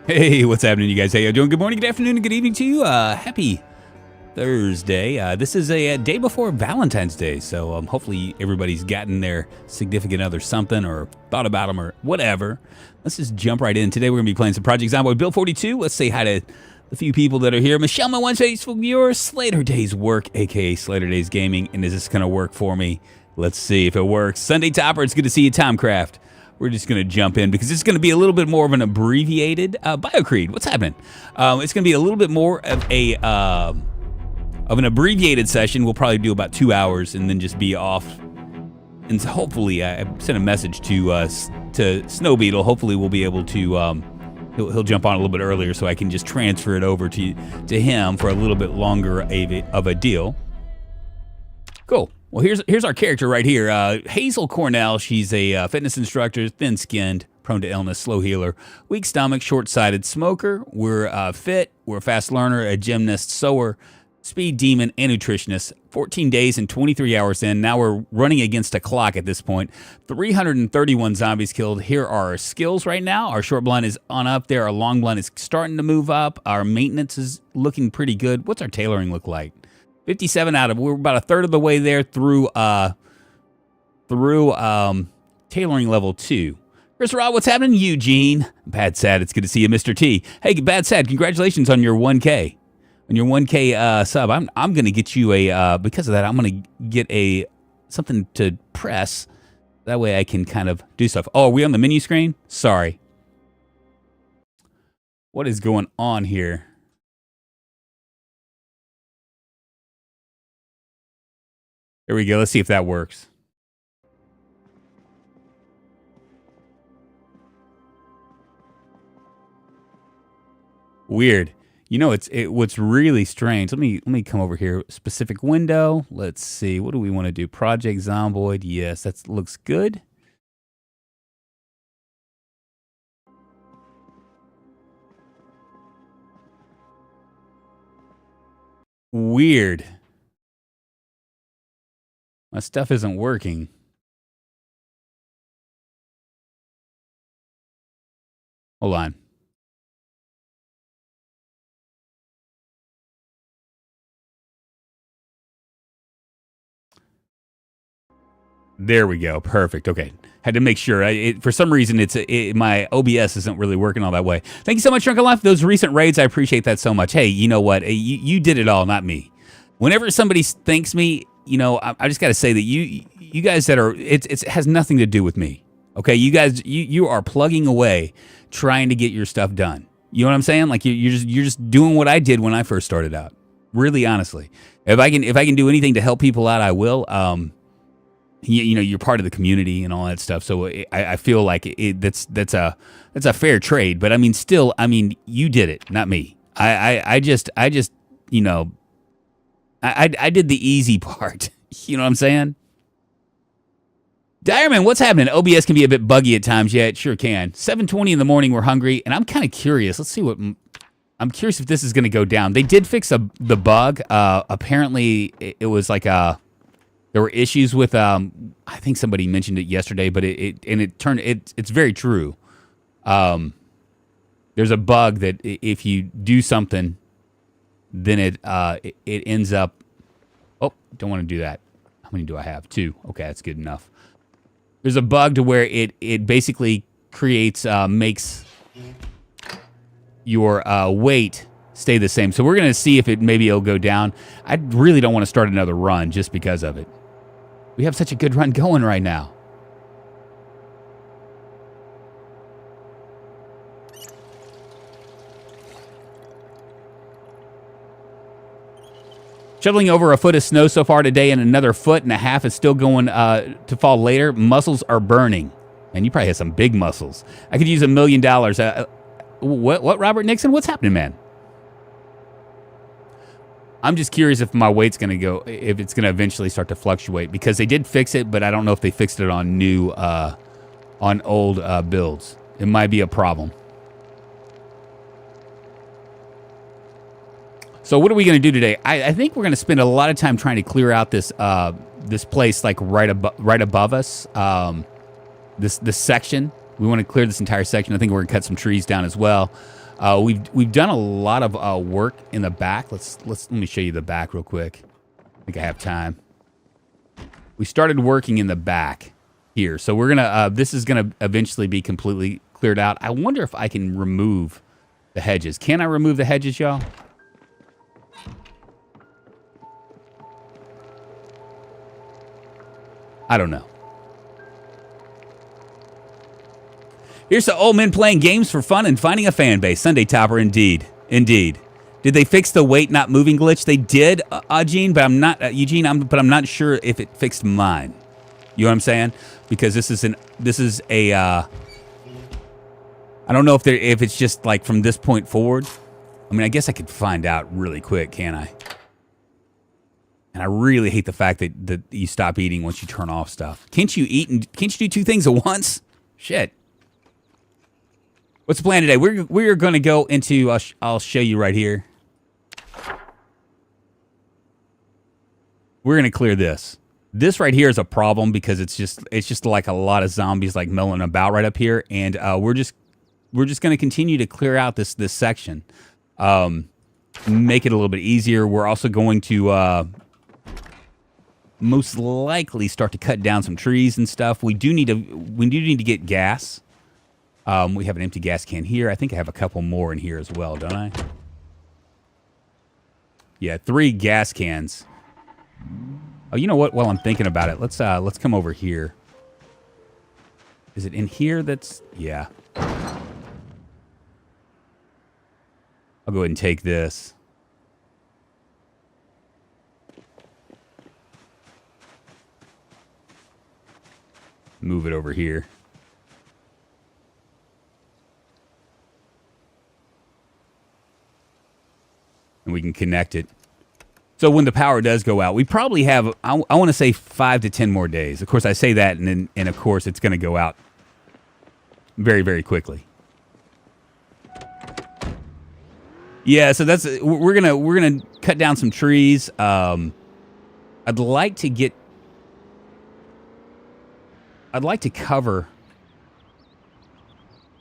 Hey, what's happening, you guys? How you doing? Good morning, good afternoon, and good evening to you. Happy Thursday. This is a day before Valentine's Day, so hopefully everybody's gotten their significant other something or thought about them or whatever. Let's just jump right in. Today we're going to be playing some Project Zomboid Build 42. Let's say hi to the few people that are here. Michelle, my one faithful viewer, Slater Days Work, a.k.a. Slater Days Gaming. And is this going to work for me? Let's see if it works. Sunday Topper, it's good to see you, Tomcraft. We're just going to jump in because it's going to be a little bit more of an abbreviated Biocreed. What's happening? It's going to be a little bit more of a an abbreviated session. We'll probably do about 2 hours and then just be off. And so hopefully, I sent a message to Snow Beetle. Hopefully, we'll be able to. He'll jump on a little bit earlier, so I can just transfer it over to him for a little bit longer of a deal. Cool. Well, here's our character right here. Hazel Cornell. She's a fitness instructor, thin-skinned, prone to illness, slow healer, weak stomach, short-sighted smoker. We're fit. We're a fast learner, a gymnast, sower, speed demon, and nutritionist. 14 days and 23 hours in. Now we're running against a clock at this point. 331 zombies killed. Here are our skills right now. Our short blunt is on up there. Our long blunt is starting to move up. Our maintenance is looking pretty good. What's our tailoring look like? 57 out of, we're about a third of the way there through tailoring level 2. Chris Rod, what's happening? Eugene. Bad Sad, it's good to see you, Mr. T. Hey, Bad Sad, congratulations on your 1K. On your 1K sub. I'm going to get you a, because of that, I'm going to get something to press. That way I can kind of do stuff. Oh, are we on the menu screen? Sorry. What is going on here? There we go. Let's see if that works. Weird. You know, what's really strange. Let me come over here. Specific window. Let's see. What do we want to do? Project Zomboid. Yes, that looks good. Weird. My stuff isn't working. Hold on. There we go. Perfect. Okay. Had to make sure. For some reason, my OBS isn't really working all that way. Thank you so much, Drunkonlife. Those recent raids, I appreciate that so much. Hey, you know what? You did it all, not me. Whenever somebody thanks me, you know, I just got to say that you guys that are, it has nothing to do with me. Okay, you guys, you are plugging away, trying to get your stuff done. You know what I'm saying? Like you're just doing what I did when I first started out. Really, honestly, if I can do anything to help people out, I will. You know, you're part of the community and all that stuff. So I feel like that's a fair trade. But I mean, still, I mean, you did it, not me. I just you know. I did the easy part. You know what I'm saying? Direman, what's happening? OBS can be a bit buggy at times. Yeah, it sure can. 7:20 in the morning, we're hungry, and I'm kind of curious. Let's see what... I'm curious if this is going to go down. They did fix the bug. Apparently, it was like there were issues with... I think somebody mentioned it yesterday, but it's very true. There's a bug that if you do something... then it ends up... Oh, don't want to do that. How many do I have? 2. Okay, that's good enough. There's a bug to where it basically creates, makes your weight stay the same. So we're going to see if maybe it'll go down. I really don't want to start another run just because of it. We have such a good run going right now. Shoveling over a foot of snow so far today, and another 1.5 feet is still going to fall later. Muscles are burning. And you probably have some big muscles. I could use $1 million. What, Robert Nixon? What's happening, man? I'm just curious if my weight's going to go, if it's going to eventually start to fluctuate. Because they did fix it, but I don't know if they fixed it on on old builds. It might be a problem. So what are we going to do today? I think we're going to spend a lot of time trying to clear out this this place like right above us. This section. We want to clear this entire section. I think we're going to cut some trees down as well. We've done a lot of work in the back. Let me show you the back real quick. I think I have time. We started working in the back here. So we're going to, this is going to eventually be completely cleared out. I wonder if I can remove the hedges. Can I remove the hedges, y'all? I don't know. Here's the old men playing games for fun and finding a fan base. Sunday Topper, indeed. Indeed. Did they fix the wait not moving glitch? They did, Eugene, but I'm not but I'm not sure if it fixed mine. You know what I'm saying? Because this is a I don't know if it's just like from this point forward. I mean, I guess I could find out really quick, can't I? And I really hate the fact that you stop eating once you turn off stuff. Can't you eat and can't you do two things at once? Shit. What's the plan today? We're going to go into, I'll show you right here. We're going to clear this. This right here is a problem because it's just like a lot of zombies like milling about right up here, and we're just going to continue to clear out this section. Make it a little bit easier. We're also going to most likely start to cut down some trees and stuff. We do need to get gas. We have an empty gas can here. I think I have a couple more in here as well, don't I? Yeah, 3 gas cans. Oh, you know what? While I'm thinking about it, let's come over here. Is it in here? Yeah. I'll go ahead and take this. Move it over here. And we can connect it. So when the power does go out, we probably have, I want to say 5 to 10 more days. Of course, I say that, and of course, it's going to go out very, very quickly. Yeah, so we're gonna cut down some trees. I'd like to cover.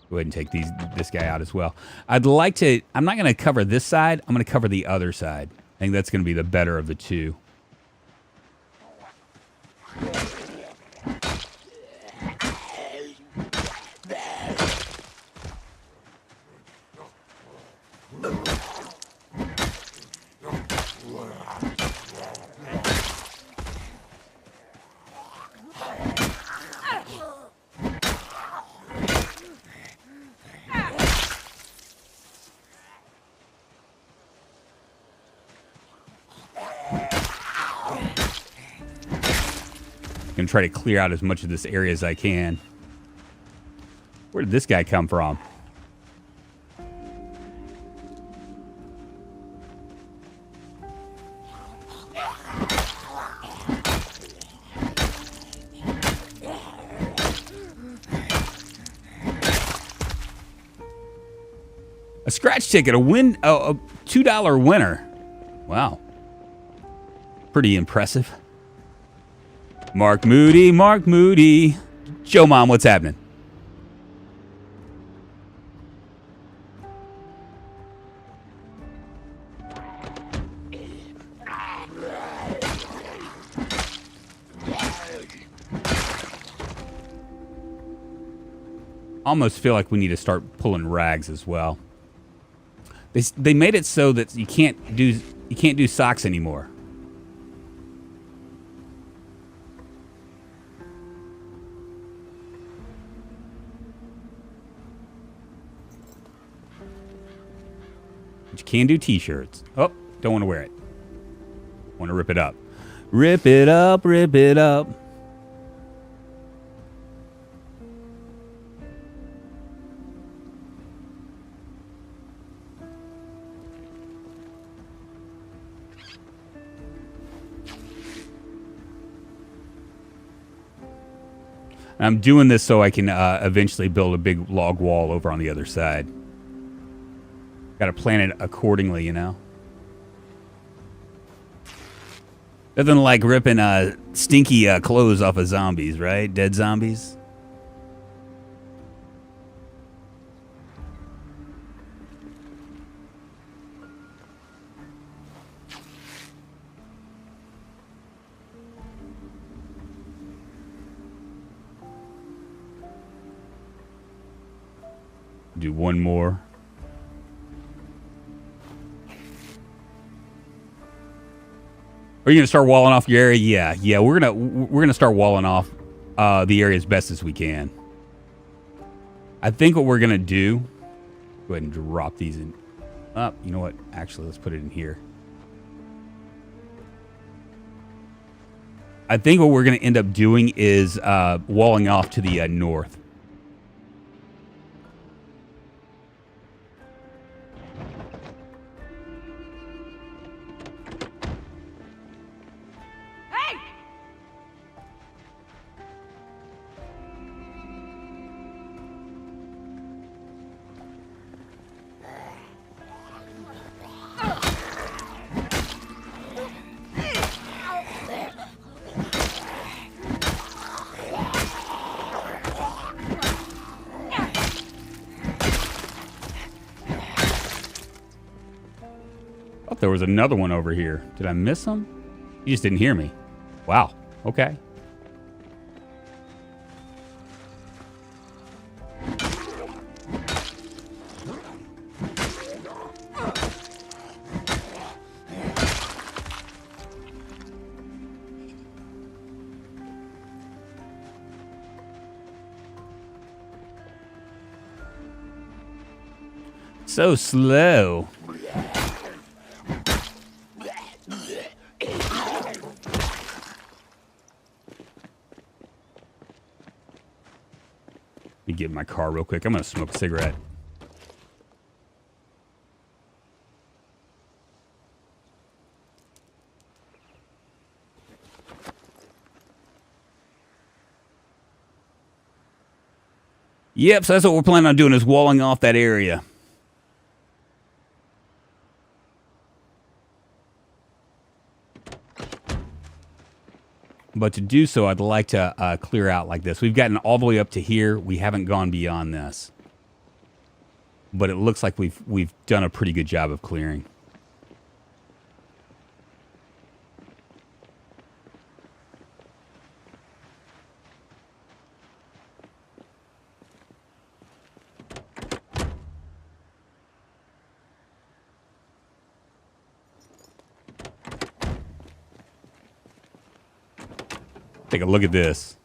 Go ahead and take this guy out as well. I'm not going to cover this side. I'm going to cover the other side. I think that's going to be the better of the two. Gonna try to clear out as much of this area as I can. Where did this guy come from? A scratch ticket, a $2 winner. Wow. Pretty impressive. Mark Moody. Joe Mom, what's happening? Almost feel like we need to start pulling rags as well. They made it so that you can't do socks anymore. But you can do t-shirts. Oh, don't want to wear it. Want to rip it up. Rip it up, rip it up. I'm doing this so I can eventually build a big log wall over on the other side. Got to plan it accordingly, you know. Nothing like ripping stinky clothes off of zombies, right? Dead zombies. Do one more. Are you gonna start walling off your area? Yeah. We're gonna start walling off the area as best as we can. I think what we're gonna do. Go ahead and drop these in. You know what? Actually, let's put it in here. I think what we're gonna end up doing is walling off to the north. There was another one over here. Did I miss him? You just didn't hear me. Wow. Okay. So slow. Let me get in my car real quick. I'm going to smoke a cigarette. Yep, so that's what we're planning on doing, is walling off that area. But to do so, I'd like to clear out like this. We've gotten all the way up to here. We haven't gone beyond this. But it looks like we've done a pretty good job of clearing. Take a look at this.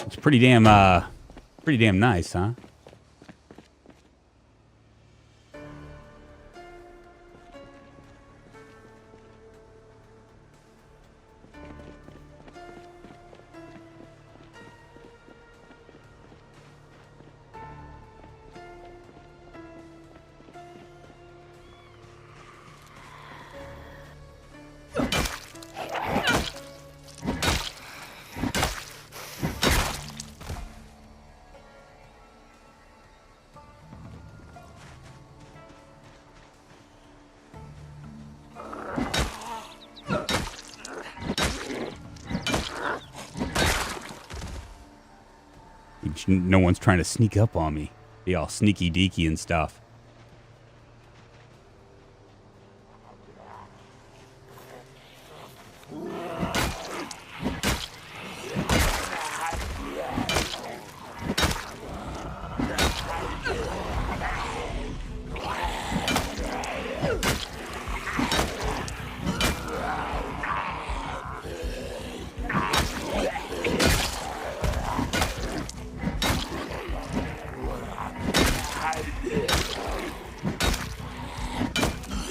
It's pretty damn nice, huh? No one's trying to sneak up on me. Be all sneaky deaky and stuff.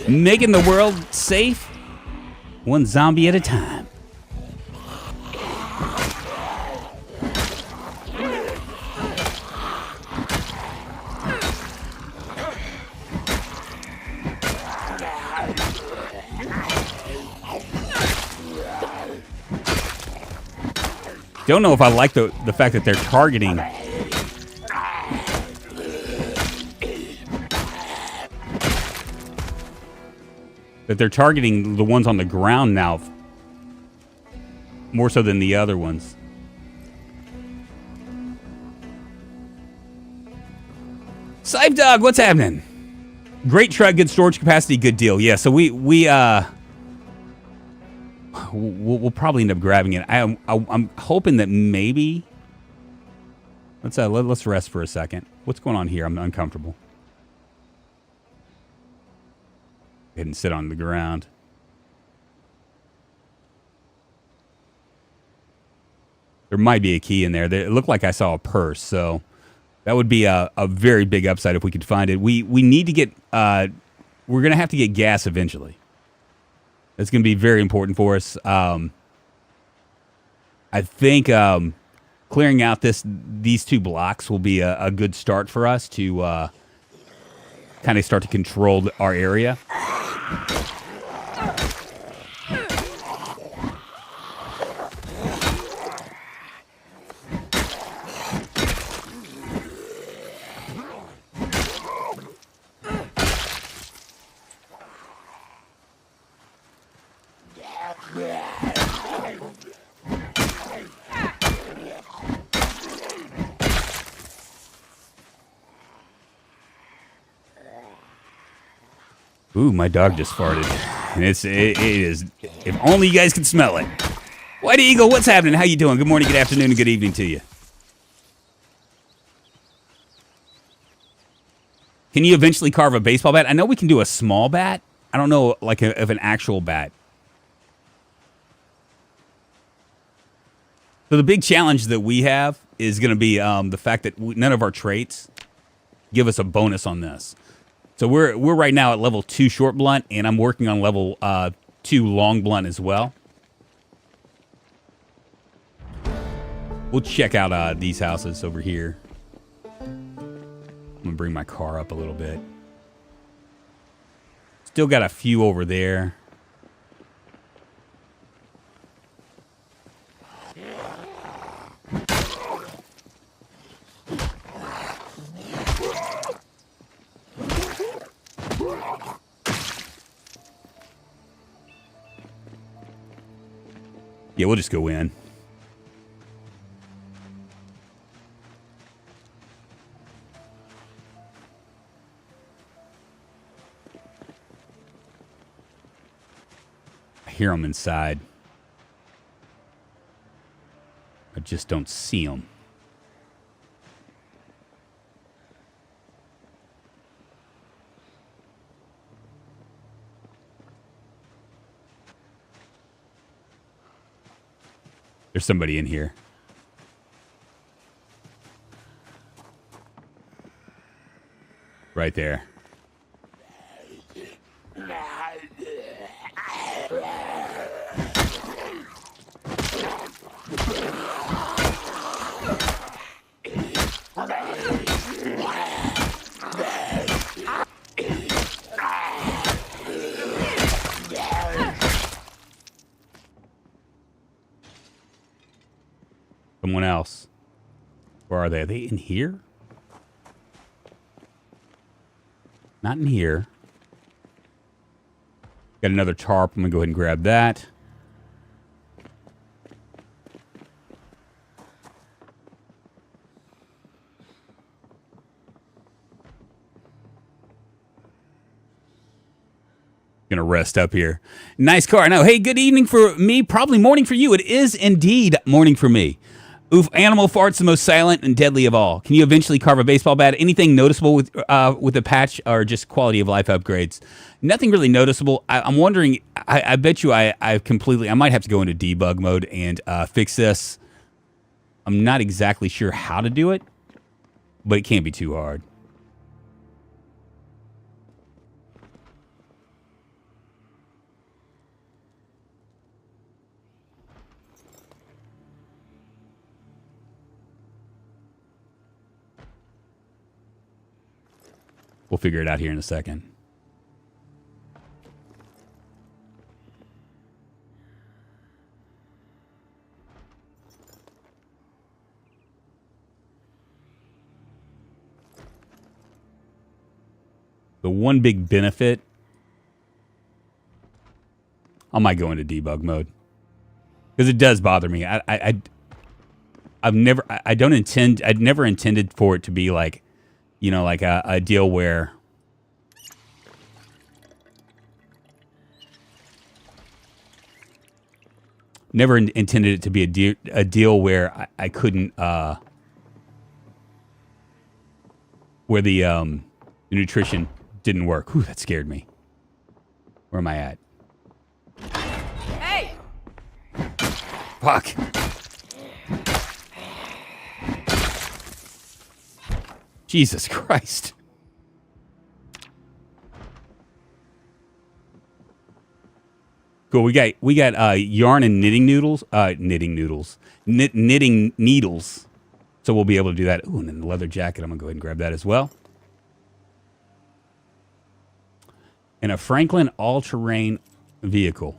Making the world safe, one zombie at a time. Don't know if I like the fact that they're targeting. That they're targeting the ones on the ground now more so than the other ones. Scythe Dog, what's happening? Great truck, good storage capacity, good deal. Yeah, so we we'll probably end up grabbing it. I'm hoping that maybe. Let's rest for a second. What's going on here? I'm uncomfortable. Go ahead and sit on the ground. There might be a key in there. It looked like I saw a purse, so that would be a very big upside if we could find it. We need to get. We're gonna have to get gas eventually. That's gonna be very important for us. I think clearing out these 2 blocks will be a good start for us to kind of start to control our area. Ooh, my dog just farted. And it is, if only you guys could smell it. White Eagle, what's happening? How you doing? Good morning, good afternoon, and good evening to you. Can you eventually carve a baseball bat? I know we can do a small bat. I don't know, like, of an actual bat. So the big challenge that we have is going to be the fact that none of our traits give us a bonus on this. So we're right now at level 2 short blunt, and I'm working on level 2 long blunt as well. We'll check out these houses over here. I'm gonna bring my car up a little bit. Still got a few over there. Yeah, we'll just go in. I hear them inside. I just don't see them. There's somebody in here. Right there. Someone else. Where are they? Are they in here? Not in here. Got another tarp. I'm going to go ahead and grab that. Gonna rest up here. Nice car. No, hey, good evening for me. Probably morning for you. It is indeed morning for me. Oof, animal farts the most silent and deadly of all. Can you eventually carve a baseball bat? Anything noticeable with the patch or just quality of life upgrades? Nothing really noticeable. I'm wondering, I bet you I might have to go into debug mode and fix this. I'm not exactly sure how to do it, but it can't be too hard. We'll figure it out here in a second. The one big benefit, I might go into debug mode because it does bother me. I'd never intended for it to be like, you know, like a deal where never intended it to be a deal where I couldn't, where the nutrition didn't work. Whew, that scared me. Where am I at? Hey! Fuck. Jesus Christ. Cool. We got yarn and knitting needles. Knitting needles. So we'll be able to do that. Ooh, and then the leather jacket. I'm gonna go ahead and grab that as well. And a Franklin all-terrain vehicle.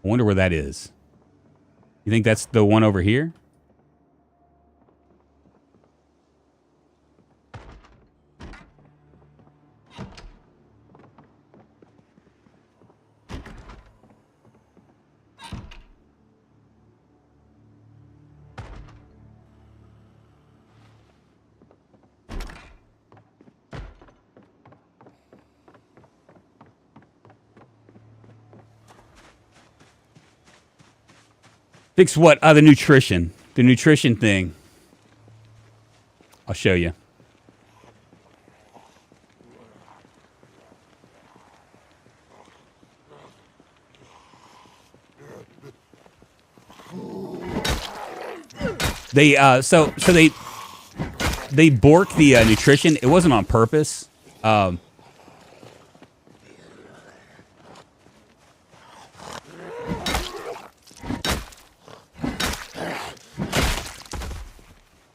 I wonder where that is. You think that's the one over here? Fix what? The nutrition. The nutrition thing. I'll show you. They they borked the nutrition. It wasn't on purpose.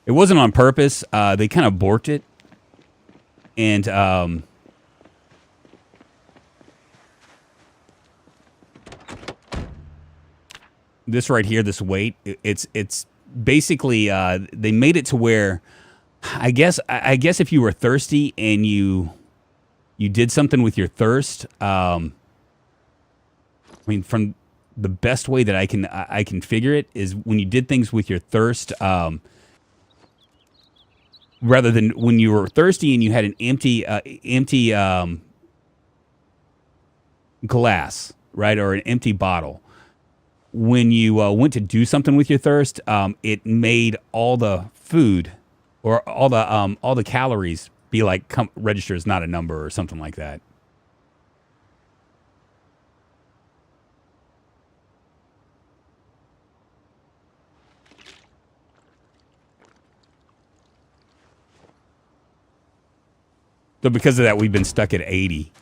It wasn't on purpose. They kind of borked it. And this right here, this weight, it's basically they made it to where I guess if you were thirsty and you did something with your thirst, I mean, from the best way that I can figure it is when you did things with your thirst, rather than when you were thirsty and you had an empty glass, right, or an empty bottle. When you went to do something with your thirst, it made all the food or all the calories be like register as not a number or something like that. So because of that, we've been stuck at 80.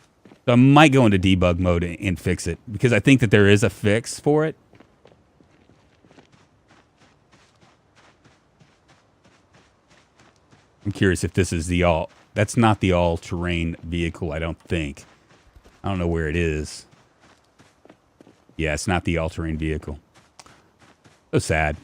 So I might go into debug mode and fix it because I think that there is a fix for it. I'm curious if this is that's not the all-terrain vehicle, I don't think. I don't know where it is. Yeah, it's not the all-terrain vehicle. So sad.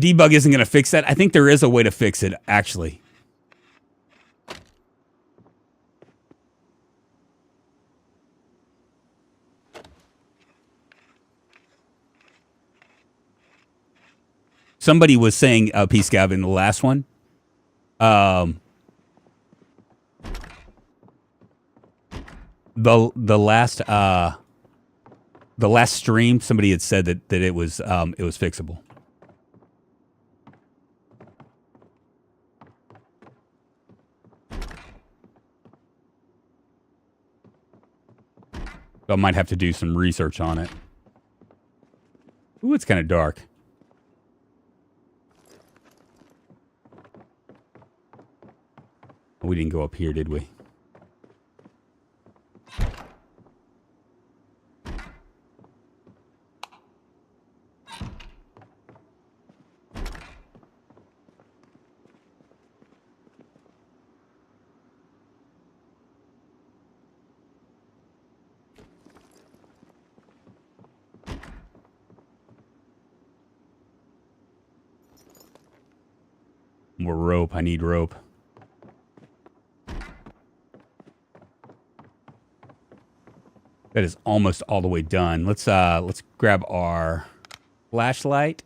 Debug isn't going to fix that. I think there is a way to fix it, actually. Somebody was saying, Peace Gavin, the last one. The last stream, somebody had said that it was fixable. So I might have to do some research on it. Ooh, it's kind of dark. We didn't go up here, did we? More rope. I need rope. That is almost all the way done. Let's grab our flashlight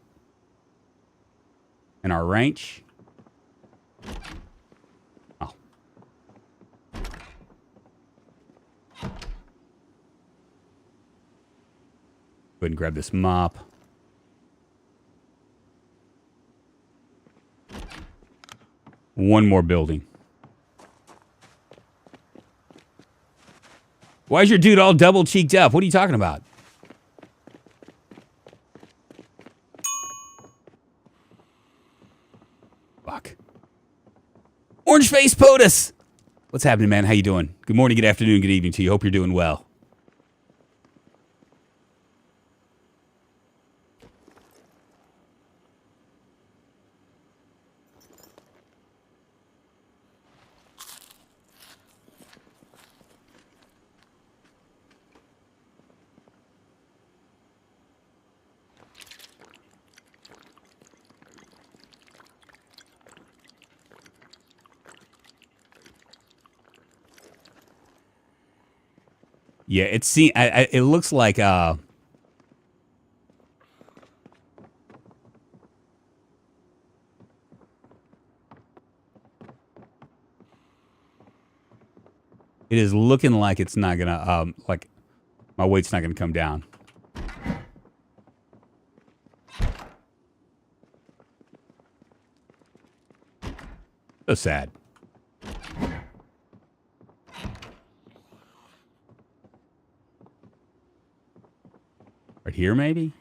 and our wrench. Oh. Go ahead and grab this mop. One more building. Why is your dude all double cheeked up? What are you talking about? Fuck. Orange face POTUS! What's happening, man? How you doing? Good morning, good afternoon, good evening to you. Hope you're doing well. Yeah, it looks like it is looking like it's not gonna like my weight's not gonna come down. So sad. Right here, maybe?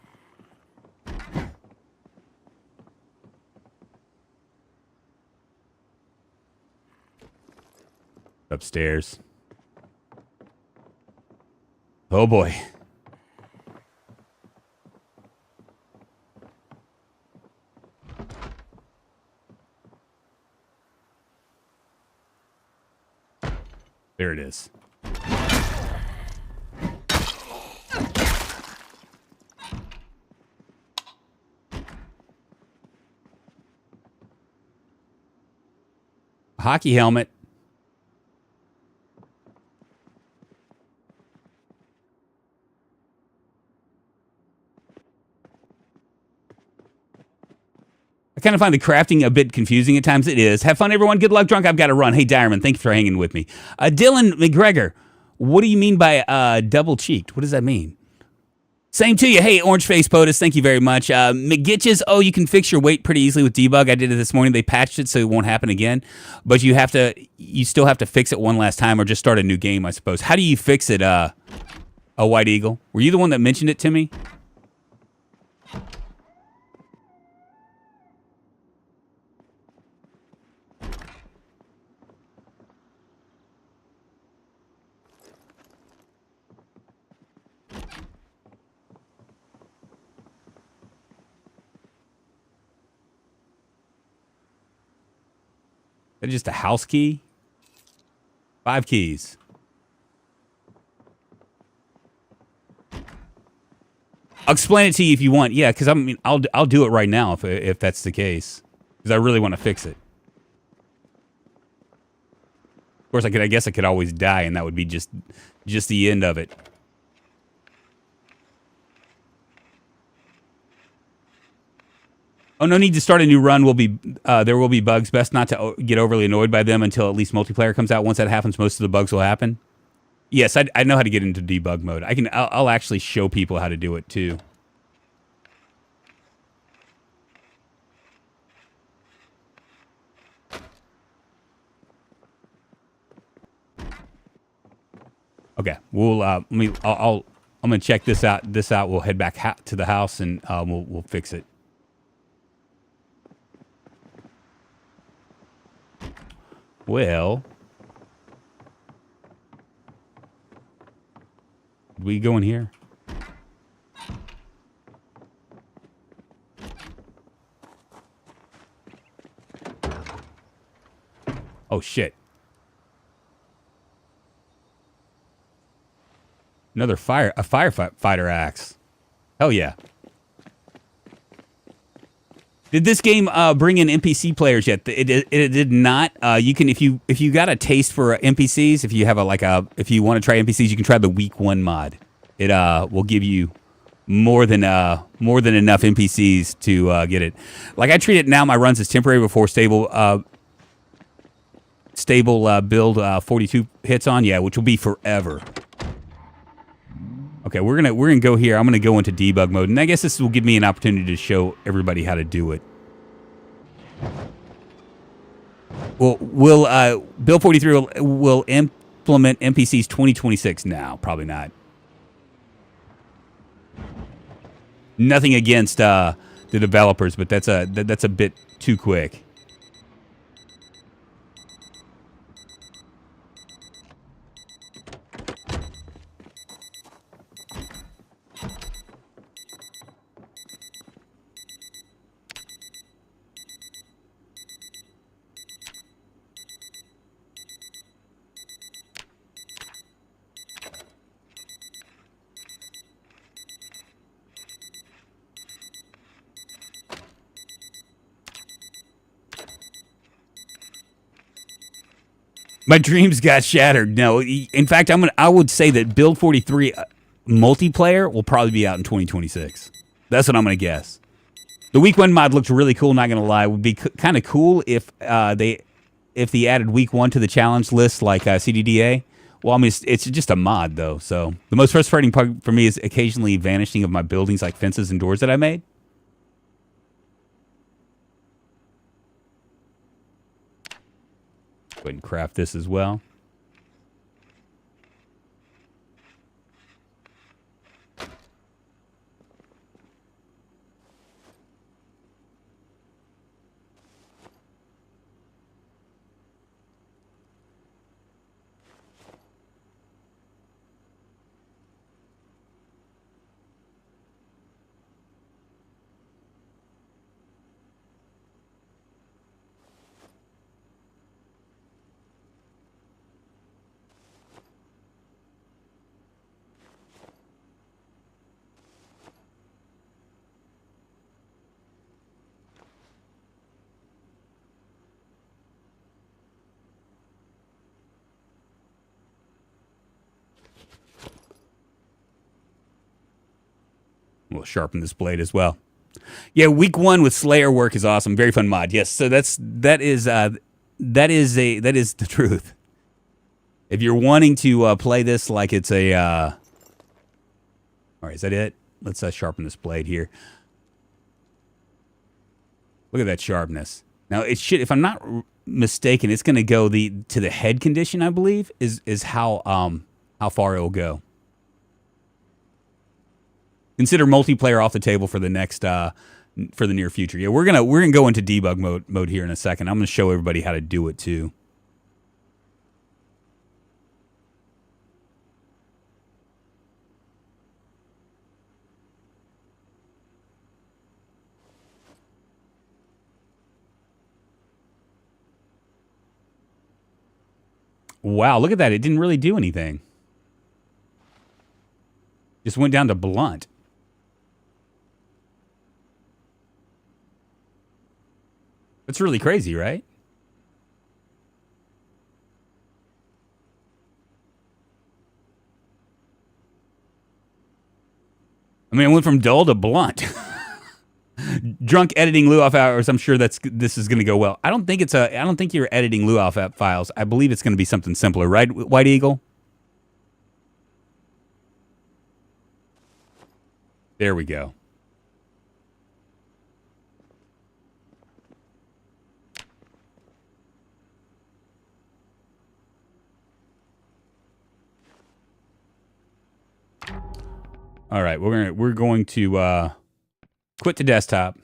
Upstairs. Oh boy. There it is. Hockey helmet. I kind of find the crafting a bit confusing at times. It is. Have fun, everyone. Good luck, Drunk. I've got to run. Hey, Diamond, thank you for hanging with me. Dylan McGregor, what do you mean by double-cheeked? What does that mean? Same to you. Hey, Orange Face POTUS, thank you very much. McGitches, oh, you can fix your weight pretty easily with Debug. I did it this morning. They patched it so it won't happen again. But you still have to fix it one last time or just start a new game, I suppose. How do you fix it, a White Eagle? Were you the one that mentioned it to me? Is that just a house key? 5 keys. I'll explain it to you if you want. Yeah, because I'll do it right now if that's the case. Because I really want to fix it. Of course, I guess I could always die, and that would be just the end of it. Oh, no need to start a new run. There will be bugs. Best not to get overly annoyed by them until at least multiplayer comes out. Once that happens, most of the bugs will happen. Yes, I know how to get into debug mode. I'll actually show people how to do it too. Okay, I'm gonna check this out. We'll head back to the house and we'll fix it. Well, did we go in here? Oh shit. Another firefighter axe. Hell yeah. Did this game bring in NPC players yet? It did not. You can if you got a taste for NPCs, if you have if you want to try NPCs, you can try the week 1 mod. It will give you more than enough NPCs to get it. Like I treat it now, my runs as temporary before stable build 42 hits on, yeah, which will be forever. Okay, we're gonna go here. I'm gonna go into debug mode, and I guess this will give me an opportunity to show everybody how to do it. Well, Build 43 will implement NPCs 2026 now. Probably not. Nothing against the developers, but that's a bit too quick. My dreams got shattered. No, in fact, I would say that Build 43 multiplayer will probably be out in 2026. That's what I'm gonna guess. The week 1 mod looked really cool. Not gonna lie, it would be kind of cool if they added week 1 to the challenge list like CDDA. Well, I mean, it's just a mod though. So the most frustrating part for me is occasionally vanishing of my buildings, like fences and doors that I made. Go ahead and craft this as well. We'll sharpen this blade as well. Yeah, week 1 with Slayer work is awesome. Very fun mod. Yes, so that is the truth. If you're wanting to play this like it's a all right, is that it? Let's sharpen this blade here. Look at that sharpness. Now it should, if I'm not mistaken, it's going to go to the head condition, I believe, is how far it will go. Consider multiplayer off the table for the next for the near future. Yeah, we're gonna go into debug mode here in a second. I'm gonna show everybody how to do it too. Wow, look at that. It didn't really do anything. Just went down to blunt. That's really crazy, right? I mean, it went from dull to blunt. Drunk editing Luoff hours. I'm sure this is going to go well. I don't think you're editing Luoff app files. I believe it's going to be something simpler, right, White Eagle? There we go. All right, we're going to quit the desktop.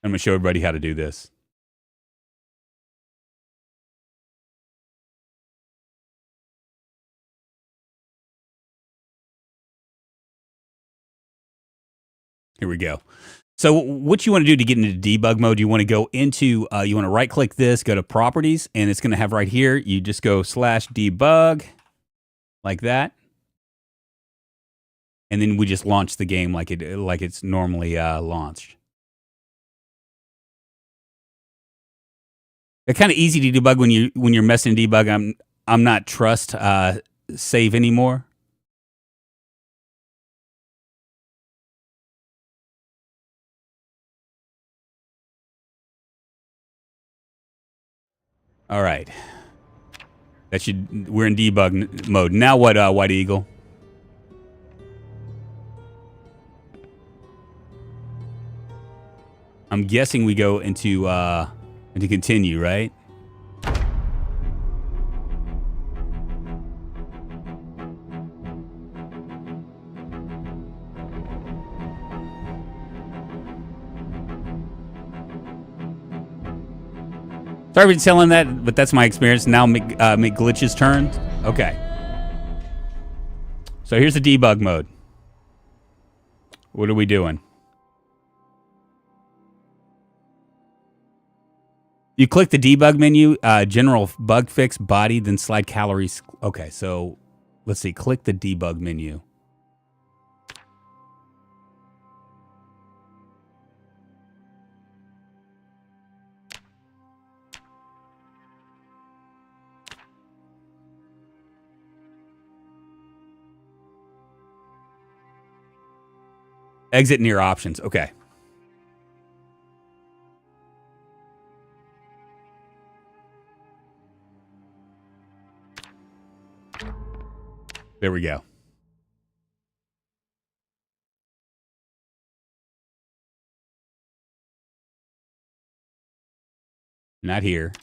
I'm going to show everybody how to do this. Here we go. So what you want to do to get into debug mode, you want to go into, you want to right click this, go to properties, and it's going to have right here, you just go /debug like that. And then we just launch the game like it's normally launched. They're kind of easy to debug when you're messing debug. I'm not trust save anymore. All right. We're in debug mode. Now what, White Eagle? I'm guessing we go into continue, right? Sorry for telling that, but that's my experience. Now make glitches turn. Okay. So here's the debug mode. What are we doing? You click the debug menu, general bug fix, body, then slide calories. Okay, so let's see. Click the debug menu. Exit near options. Okay. There we go. Not here.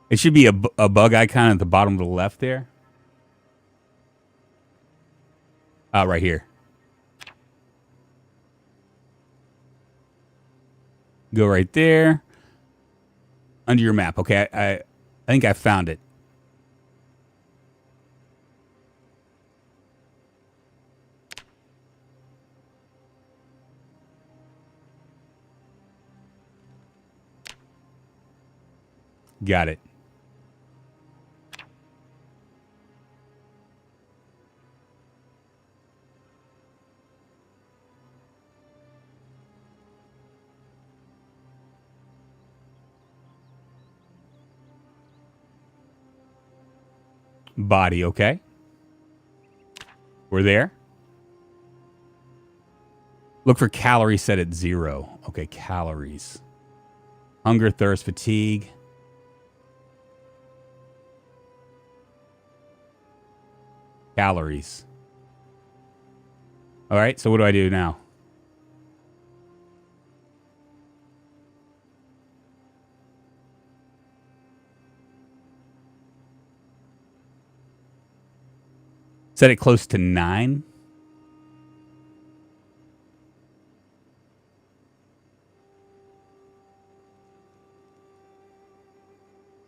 It should be a bug icon at the bottom of the left there. Right here. Go right there. Under your map. Okay, I think I found it. Got it. Body, okay. We're there. Look for calories set at 0. Okay, calories. Hunger, thirst, fatigue. Calories. All right, so what do I do now? Set it close to 9.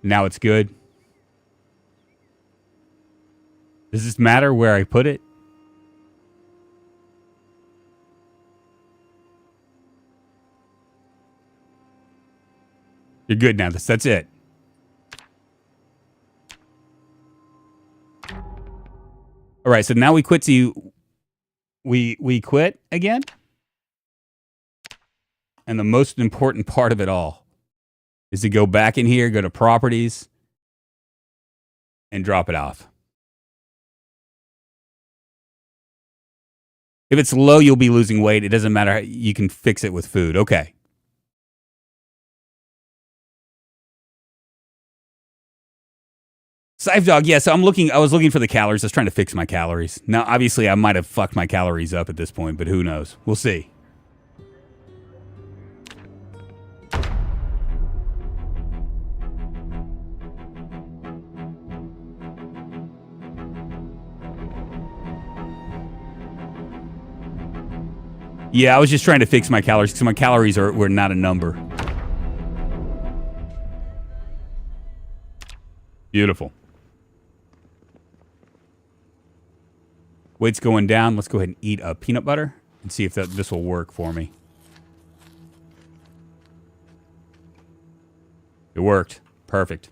Now it's good. Does this matter where I put it? You're good now. That's it. All right, so now we quit we quit again. And the most important part of it all is to go back in here, go to properties, and drop it off. If it's low, you'll be losing weight. It doesn't matter. You can fix it with food. Okay. Scythe Dog, yeah, so I was looking for the calories. I was trying to fix my calories. Now, obviously, I might have fucked my calories up at this point, but who knows? We'll see. Yeah, I was just trying to fix my calories because my calories were not a number. Beautiful. Weight's going down. Let's go ahead and eat a peanut butter and see if this will work for me. It worked. Perfect.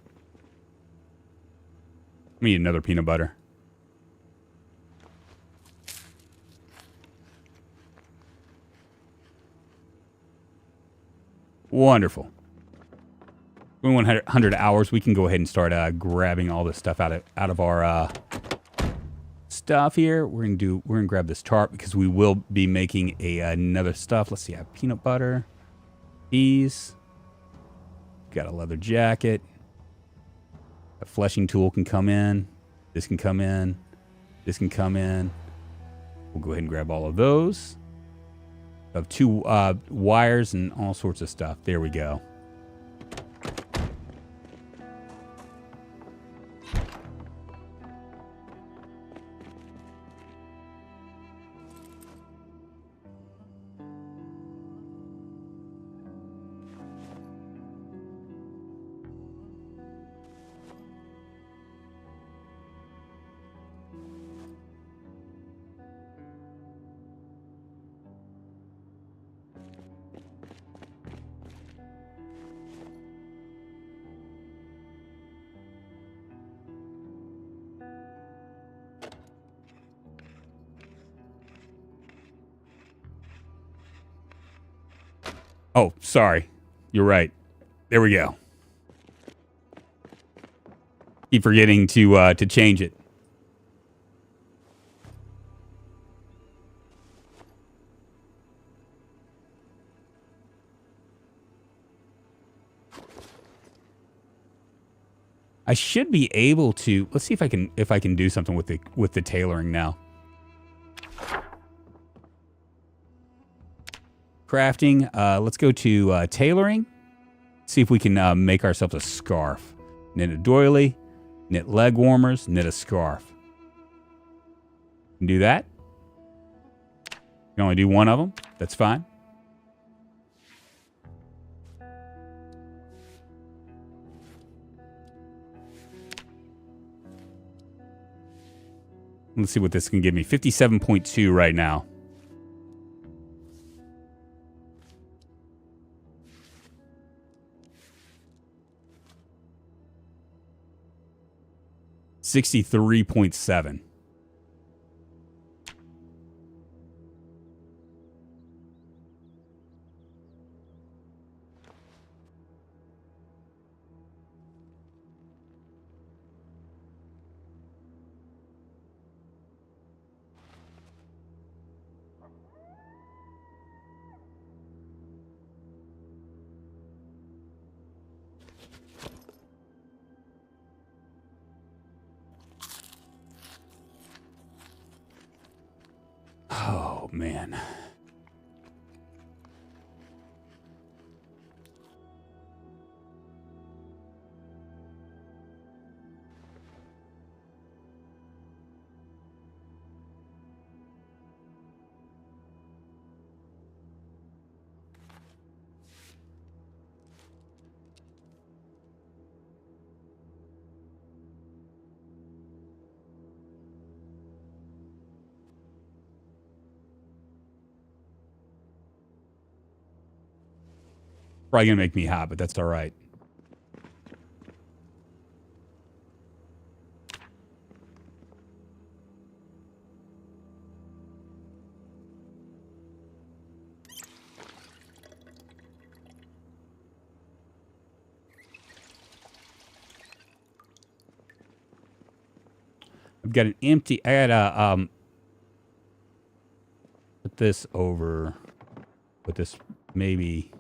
We need another peanut butter. Wonderful. 100 hours. We can go ahead and start grabbing all this stuff out of our stuff here. We're gonna grab this tarp because we will be making another stuff. Let's see. I have peanut butter, peas. Got a leather jacket. A fleshing tool can come in. This can come in. This can come in. We'll go ahead and grab all of those. I have 2 wires and all sorts of stuff. There we go. Oh, sorry. You're right. There we go. Keep forgetting to change it. I should be able to. Let's see if I can do something with the tailoring now. Crafting. Let's go to tailoring. See if we can make ourselves a scarf. Knit a doily, knit leg warmers, knit a scarf. Can do that. You can only do one of them. That's fine. Let's see what this can give me. 57.2 right now. $63.7. Oh, man. Probably gonna make me hot, but that's all right. I've got an empty. I gotta put this over. Put this maybe.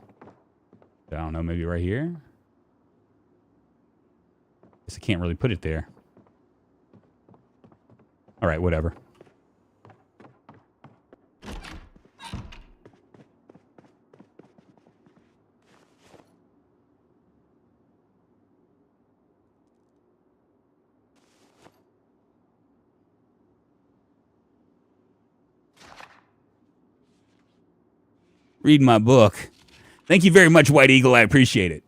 I don't know, maybe right here? Guess I can't really put it there. All right, whatever. Read my book. Thank you very much, White Eagle. I appreciate it.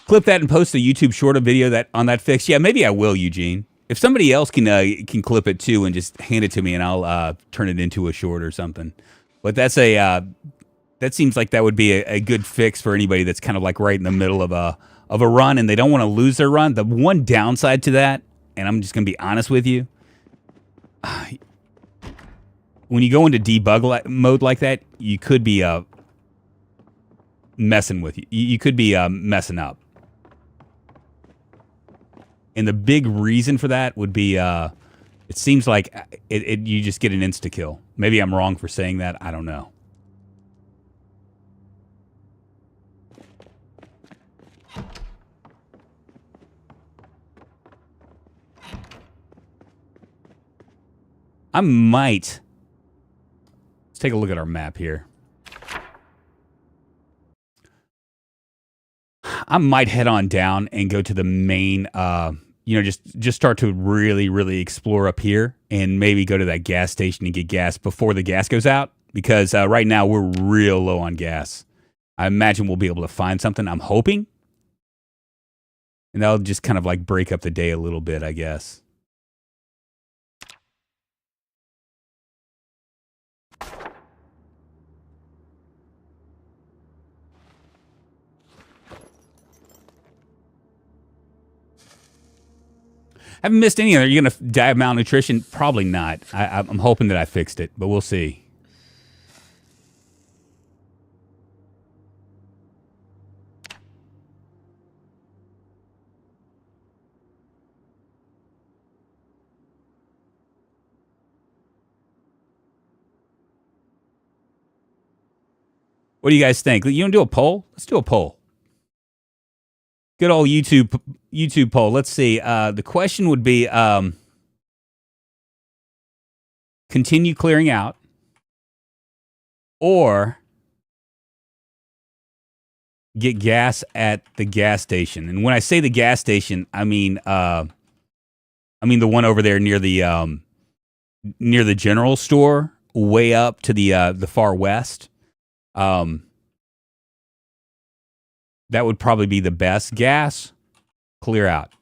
Clip that and post a YouTube short video on that fix. Yeah, maybe I will, Eugene. If somebody else can clip it too and just hand it to me, and I'll turn it into a short or something. But that's that seems like that would be a good fix for anybody that's kind of like right in the middle of a of a run and they don't want to lose their run, the one downside to that, and I'm just going to be honest with you, when you go into debug mode like that, you could be messing with you. You could be messing up. And the big reason for that would be it seems like you just get an insta-kill. Maybe I'm wrong for saying that. I don't know. I might... Let's take a look at our map here. I might head on down and go to the main, just start to really, really explore up here and maybe go to that gas station and get gas before the gas goes out because right now we're real low on gas. I imagine we'll be able to find something. I'm hoping. And that'll just kind of like break up the day a little bit, I guess. Haven't missed any of it. Are you going to die of malnutrition? Probably not. I'm hoping that I fixed it, but we'll see. What do you guys think? You want to do a poll? Let's do a poll. Good old YouTube poll. Let's see. The question would be, continue clearing out or get gas at the gas station. And when I say the gas station, I mean the one over there near the general store, way up to the far west. That would probably be the best. Gas, clear out.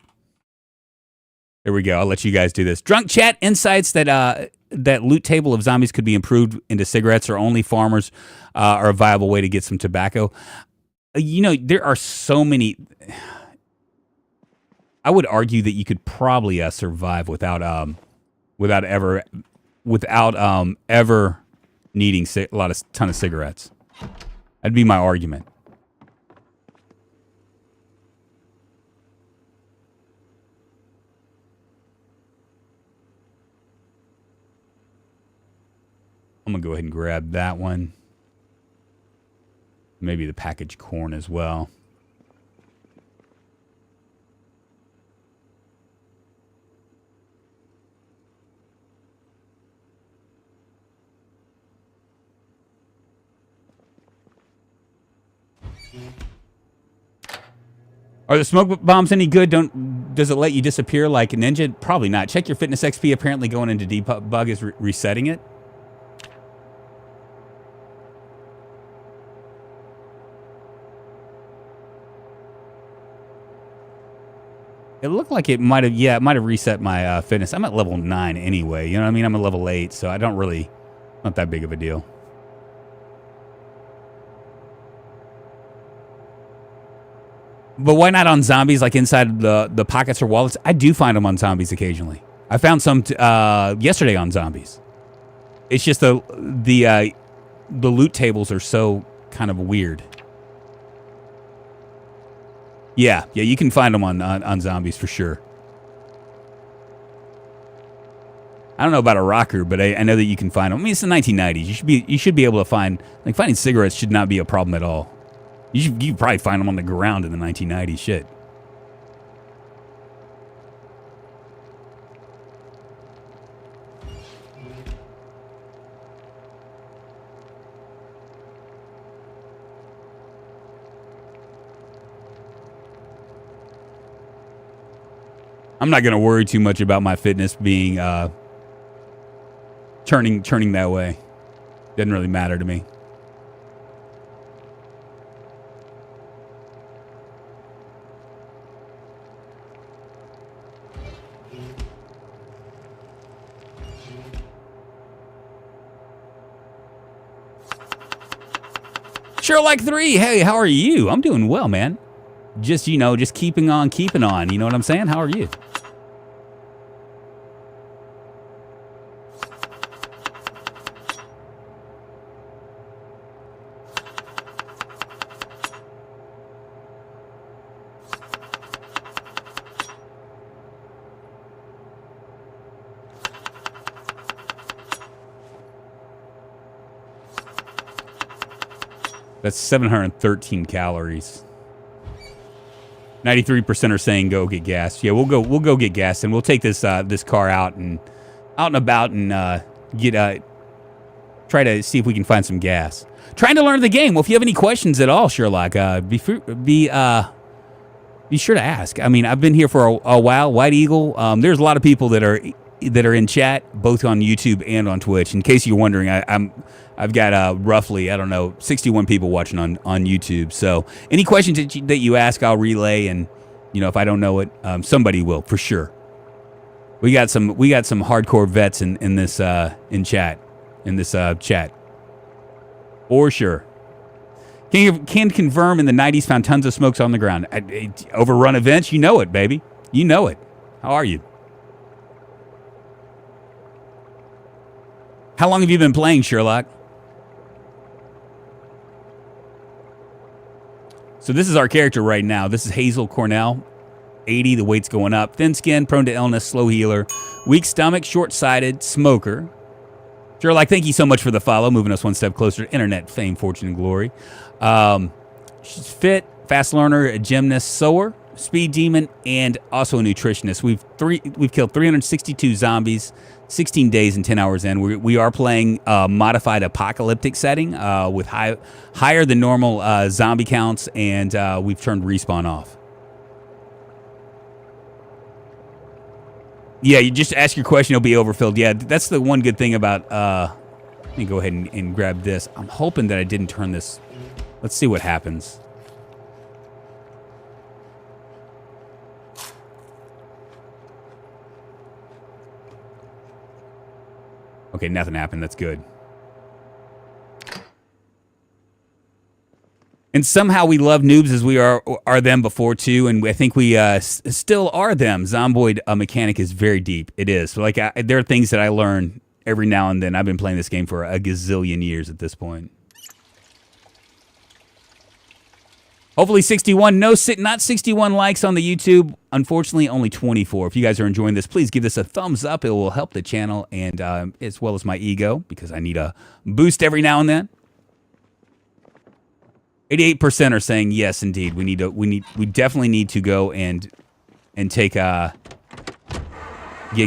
There we go. I'll let you guys do this. Drunk chat insights that that loot table of zombies could be improved into cigarettes, or only farmers are a viable way to get some tobacco. There are so many. I would argue that you could probably survive without ever needing a ton of cigarettes. That'd be my argument. I'm going to go ahead and grab that one. Maybe the packaged corn as well. Are the smoke bombs any good? Does it let you disappear like an engine? Probably not. Check your fitness XP. Apparently going into debug is resetting it. It looked like it might have reset my fitness. I'm at level 9 anyway. You know what I mean? I'm at level 8, so I don't really, not that big of a deal. But why not on zombies, like inside the pockets or wallets? I do find them on zombies occasionally. I found some yesterday on zombies. It's just the loot tables are so kind of weird. Yeah, you can find them on zombies for sure. I don't know about a rocker, but I know that you can find them. I mean, it's the 1990s. You should be able to find, like, finding cigarettes should not be a problem at all. You could probably find them on the ground in the 1990s. Shit. I'm not going to worry too much about my fitness being turning that way. Doesn't really matter to me. Sherlock 3, hey, how are you? I'm doing well, man. just, you know, just keeping on keeping on. You know what I'm saying? How are you? That's 713 calories. 93% are saying go get gas. Yeah, we'll go get gas, and we'll take this this car out and about and try to see if we can find some gas. Trying to learn the game. Well, if you have any questions at all, Sherlock, be sure to ask. I mean, I've been here for a while. White Eagle. There's a lot of people that are in chat, both on YouTube and on Twitch. In case you're wondering, I've got roughly, I don't know, 61 people watching on YouTube. So any questions that you ask, I'll relay, and you know, if I don't know it, somebody will for sure. We got some hardcore vets in this chat for sure. Can confirm in the 90s found tons of smokes on the ground. Overrun events, you know it, baby. You know it. How are you? How long have you been playing, Sherlock? So this is our character right now. This is Hazel Cornell. 80, the weight's going up. Thin skin, prone to illness, slow healer. Weak stomach, short-sighted, smoker. Sherlock, thank you so much for the follow, moving us one step closer to internet fame, fortune, and glory. She's fit, fast learner, a gymnast, sower, speed demon, and also a nutritionist. We've killed 362 zombies, 16 days and 10 hours in. We are playing modified apocalyptic setting with higher than normal zombie counts, and we've turned respawn off. Yeah, you just ask your question, it'll be overfilled. Yeah, that's the one good thing about... let me go ahead and grab this. I'm hoping that I didn't turn this... Let's see what happens. Okay, nothing happened. That's good. And somehow we love noobs as we are them before too, and I think we still are them. Zomboid mechanic is very deep. It is. So like there are things that I learn every now and then. I've been playing this game for a gazillion years at this point. Hopefully 61. No, not 61 likes on the YouTube. Unfortunately, only 24. If you guys are enjoying this, please give this a thumbs up. It will help the channel and as well as my ego, because I need a boost every now and then. 88% are saying yes, indeed. We definitely need to go and take get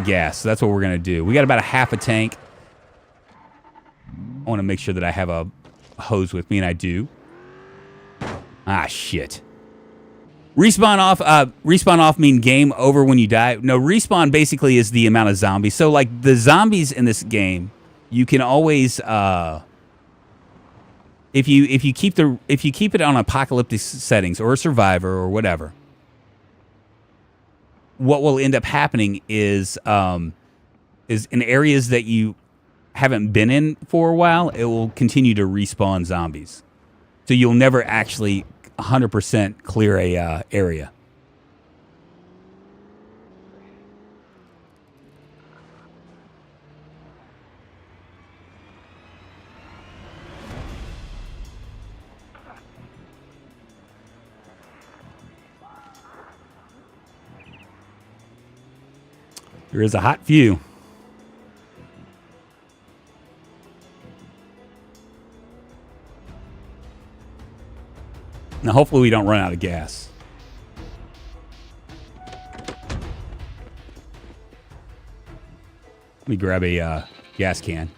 gas. So that's what we're gonna do. We got about a half a tank. I want to make sure that I have a hose with me, and I do. Ah, shit. Respawn off mean game over when you die. No, respawn basically is the amount of zombies. So like the zombies in this game, you can always if you keep it on apocalyptic settings or a survivor or whatever, what will end up happening is in areas that you haven't been in for a while, it will continue to respawn zombies. So you'll never actually 100% clear a area. There is a hot few. Now, hopefully we don't run out of gas. Let me grab a gas can.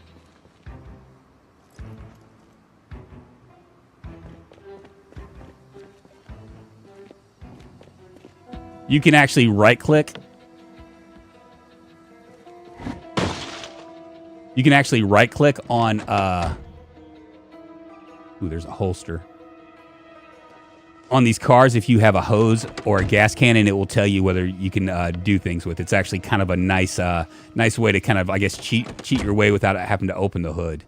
You can actually right-click. You can actually right-click on... Ooh, there's a holster. On these cars, if you have a hose or a gas cannon, it will tell you whether you can do things with it. It's actually kind of a nice way to kind of, I guess, cheat your way without having to open the hood.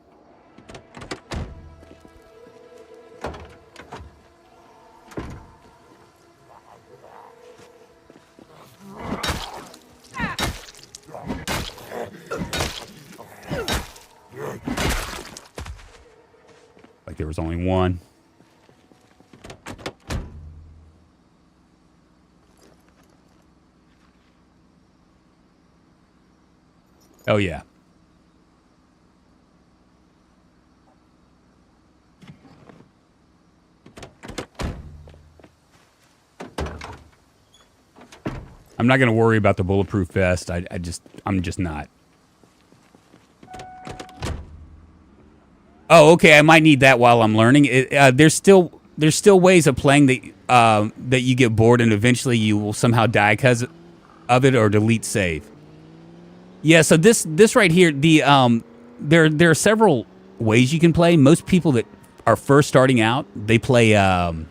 was only one. Oh, yeah. I'm not going to worry about the bulletproof vest. I'm just not. Oh, okay. I might need that while I'm learning. There's still ways of playing that you get bored and eventually you will somehow die because of it or delete save. Yeah. So this right here, there are several ways you can play. Most people that are first starting out, they play on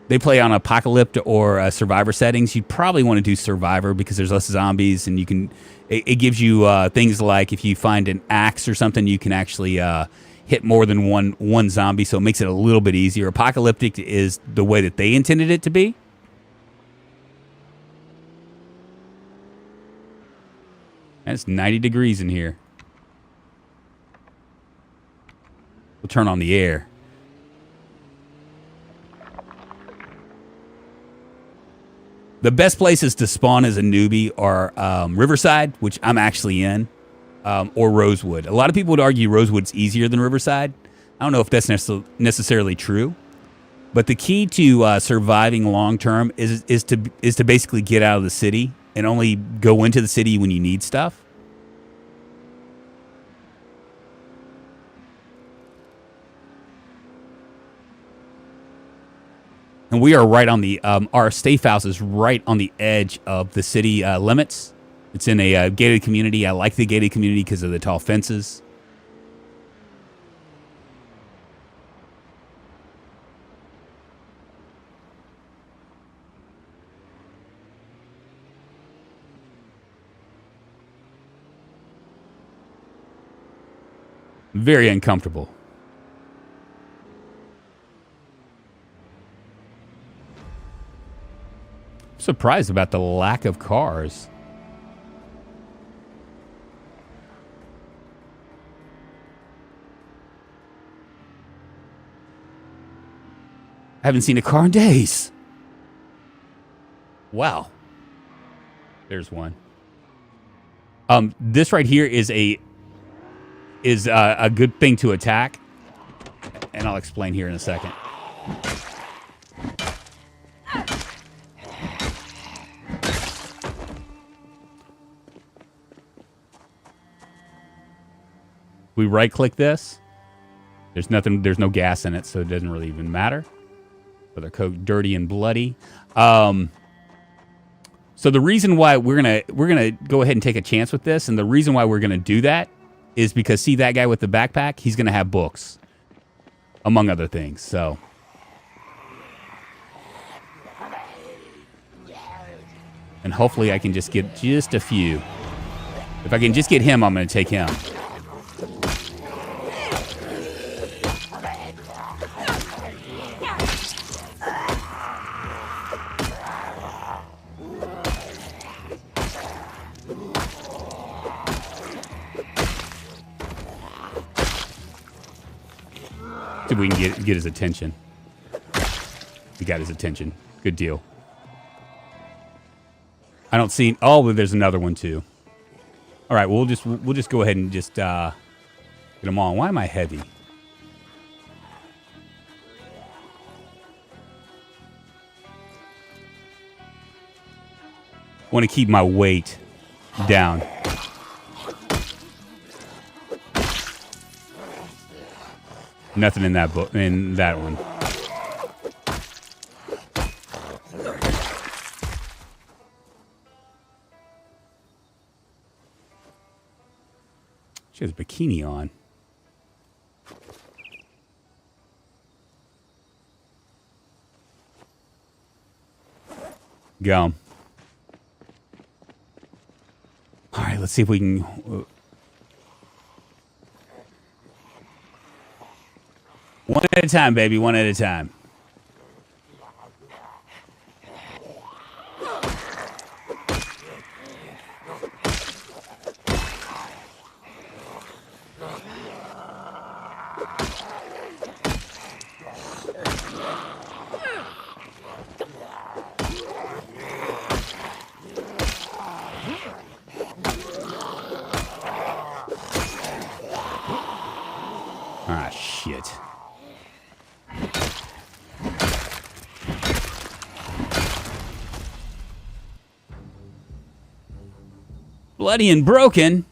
apocalyptic or survivor settings. You probably want to do survivor because there's less zombies, and you can. It gives you things like if you find an axe or something, you can actually hit more than one zombie, so it makes it a little bit easier. Apocalyptic is the way that they intended it to be. And it's 90 degrees in here. We'll turn on the air. The best places to spawn as a newbie are Riverside, which I'm actually in, or Rosewood. A lot of people would argue Rosewood's easier than Riverside. I don't know if that's necessarily true, but the key to surviving long term is to basically get out of the city and only go into the city when you need stuff. And we are right on the, our safe house is right on the edge of the city limits. It's in a gated community. I like the gated community because of the tall fences. Very uncomfortable. Surprised about the lack of cars. I haven't seen a car in days. Wow. There's one. This right here is a good thing to attack, and I'll explain here in a second. We right-click this. There's nothing. There's no gas in it, so it doesn't really even matter. But they're coat dirty and bloody. So the reason why we're gonna go ahead and take a chance with this, and the reason why we're gonna do that is because see that guy with the backpack? He's gonna have books, among other things. So. And hopefully I can just get just a few. If I can just get him, I'm gonna take him. See if we can get his attention. We got his attention. Good deal. I don't see. Oh, but there's another one too. All right, we'll just go ahead and just get them on. Why am I heavy? I want to keep my weight down. Nothing in that book, in that one. She has a bikini on. Go. All right, let's see if we can... One at a time, baby. One at a time. Bloody and broken.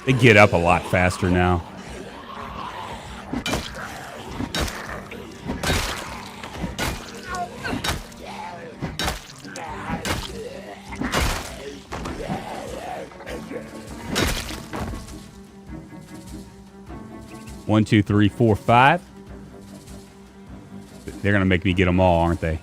They get up a lot faster now. One, two, three, four, five. They're gonna make me get them all, aren't they?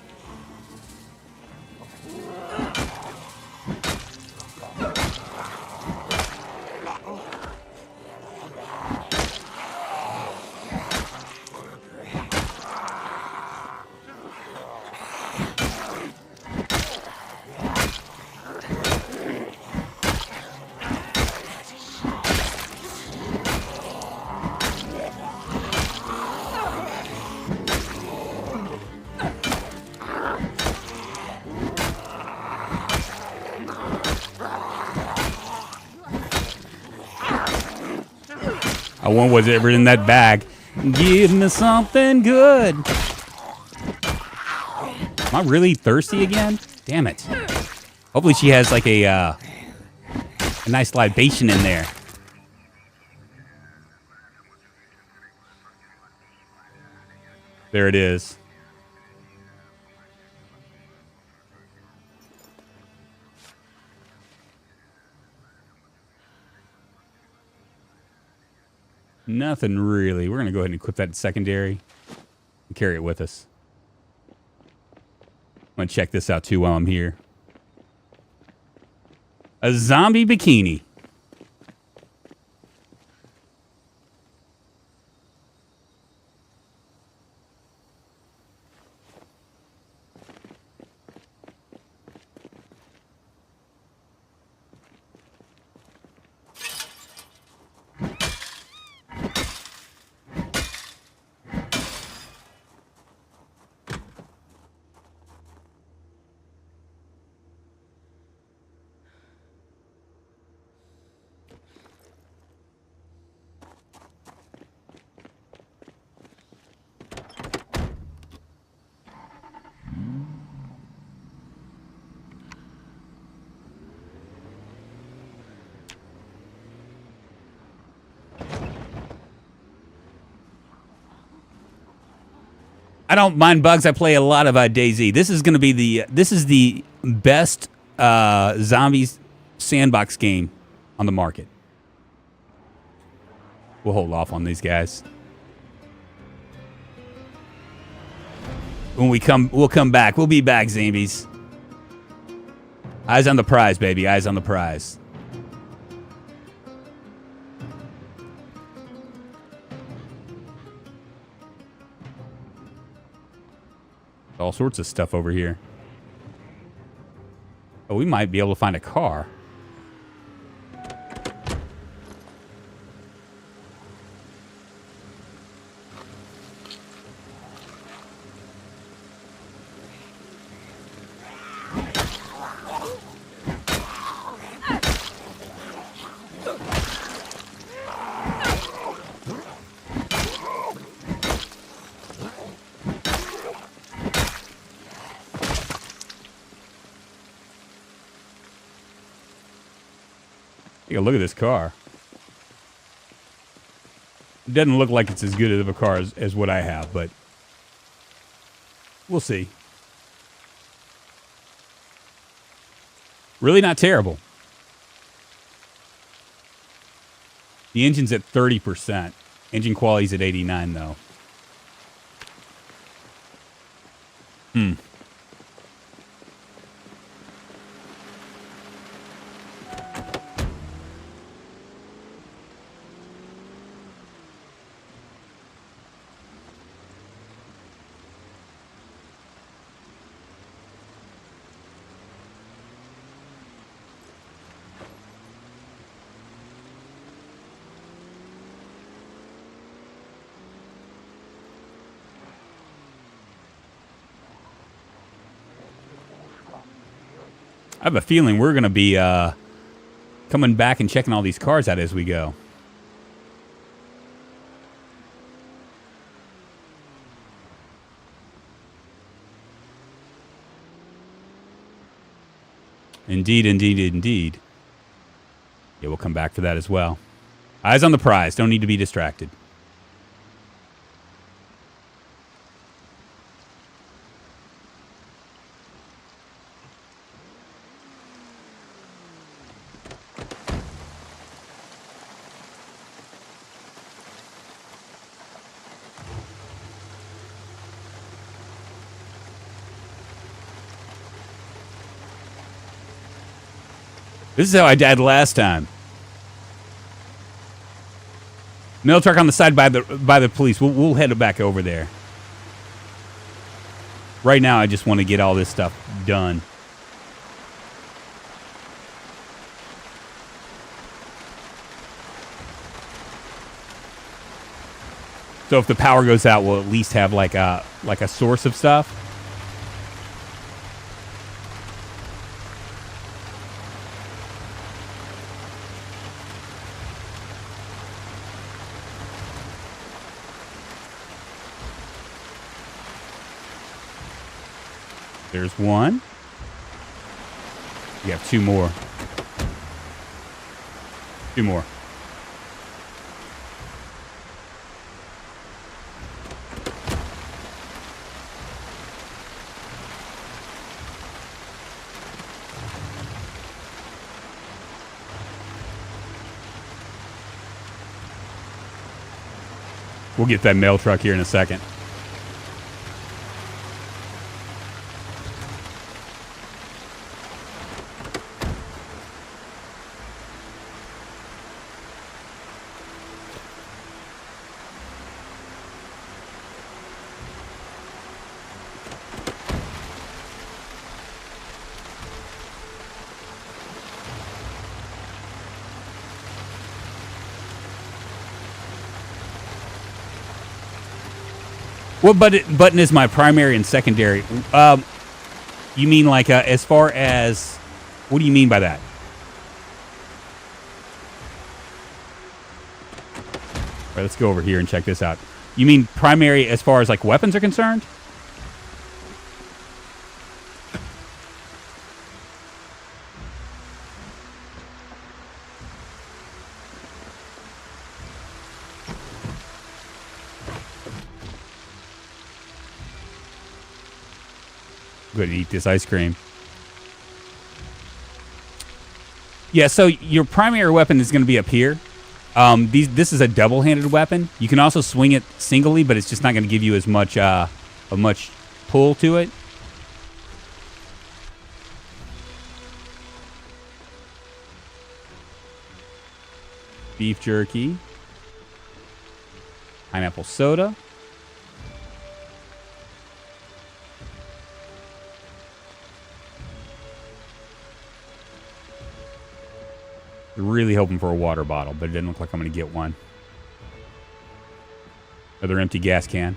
I want whatever in that bag. Give me something good. Am I really thirsty again? Damn it. Hopefully she has like a nice libation in there. There it is. Nothing really. We're going to go ahead and equip that secondary and carry it with us. I'm going to check this out too while I'm here. A zombie bikini. I don't mind bugs. I play a lot of DayZ. This is going to be the best zombies sandbox game on the market. We'll hold off on these guys. When we'll come back. We'll be back, zombies. Eyes on the prize, baby. Eyes on the prize. All sorts of stuff over here. Oh, we might be able to find a car. Take a look at this car. It doesn't look like it's as good of a car as what I have, but we'll see. Really not terrible. The engine's at 30%. Engine quality's at 89, though. I have a feeling we're going to be coming back and checking all these cars out as we go. Indeed, indeed, indeed. Yeah, we'll come back for that as well. Eyes on the prize. Don't need to be distracted. This is how I died last time. Mail truck on the side by the police. We'll head back over there. Right now, I just want to get all this stuff done. So if the power goes out, we'll at least have like a source of stuff. There's one. You have two more. Two more. We'll get that mail truck here in a second. What button is my primary and secondary? You mean like as far as... What do you mean by that? All right, let's go over here and check this out. You mean primary as far as like weapons are concerned? I'm going to eat this ice cream. Yeah, so your primary weapon is going to be up here. This is a double-handed weapon. You can also swing it singly, but it's just not going to give you as much pull to it. Beef jerky. Pineapple soda. Really hoping for a water bottle, but it doesn't look like I'm going to get one. Another empty gas can.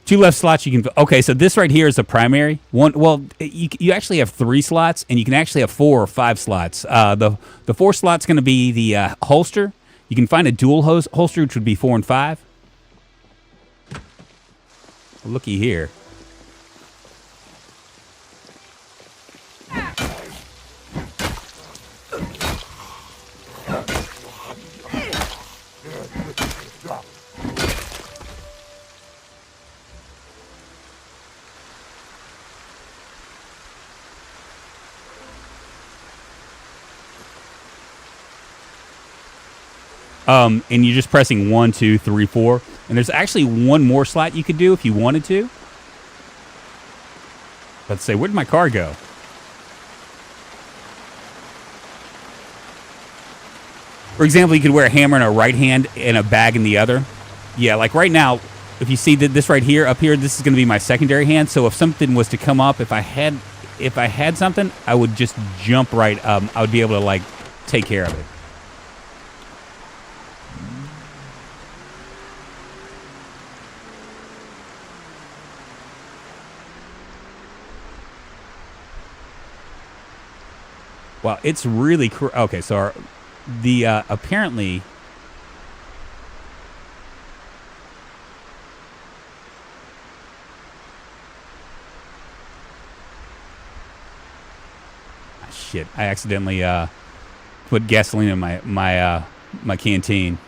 Two left slots you can... Okay, so this right here is the primary. One. Well, you actually have 3 slots, and you can actually have 4 or 5 slots. The 4 slot's going to be the holster. You can find a dual holster, which would be 4 and 5. Looky here. And you're just pressing 1, 2, 3, 4. And there's actually one more slot you could do if you wanted to. Let's say, where'd my car go? For example, you could wear a hammer in a right hand and a bag in the other. Yeah, like right now, if you see this right here, up here, this is going to be my secondary hand. So if something was to come up, if I had something, I would just jump right. I would be able to like take care of it. Wow, it's really okay. So apparently. Shit! I accidentally put gasoline in my canteen.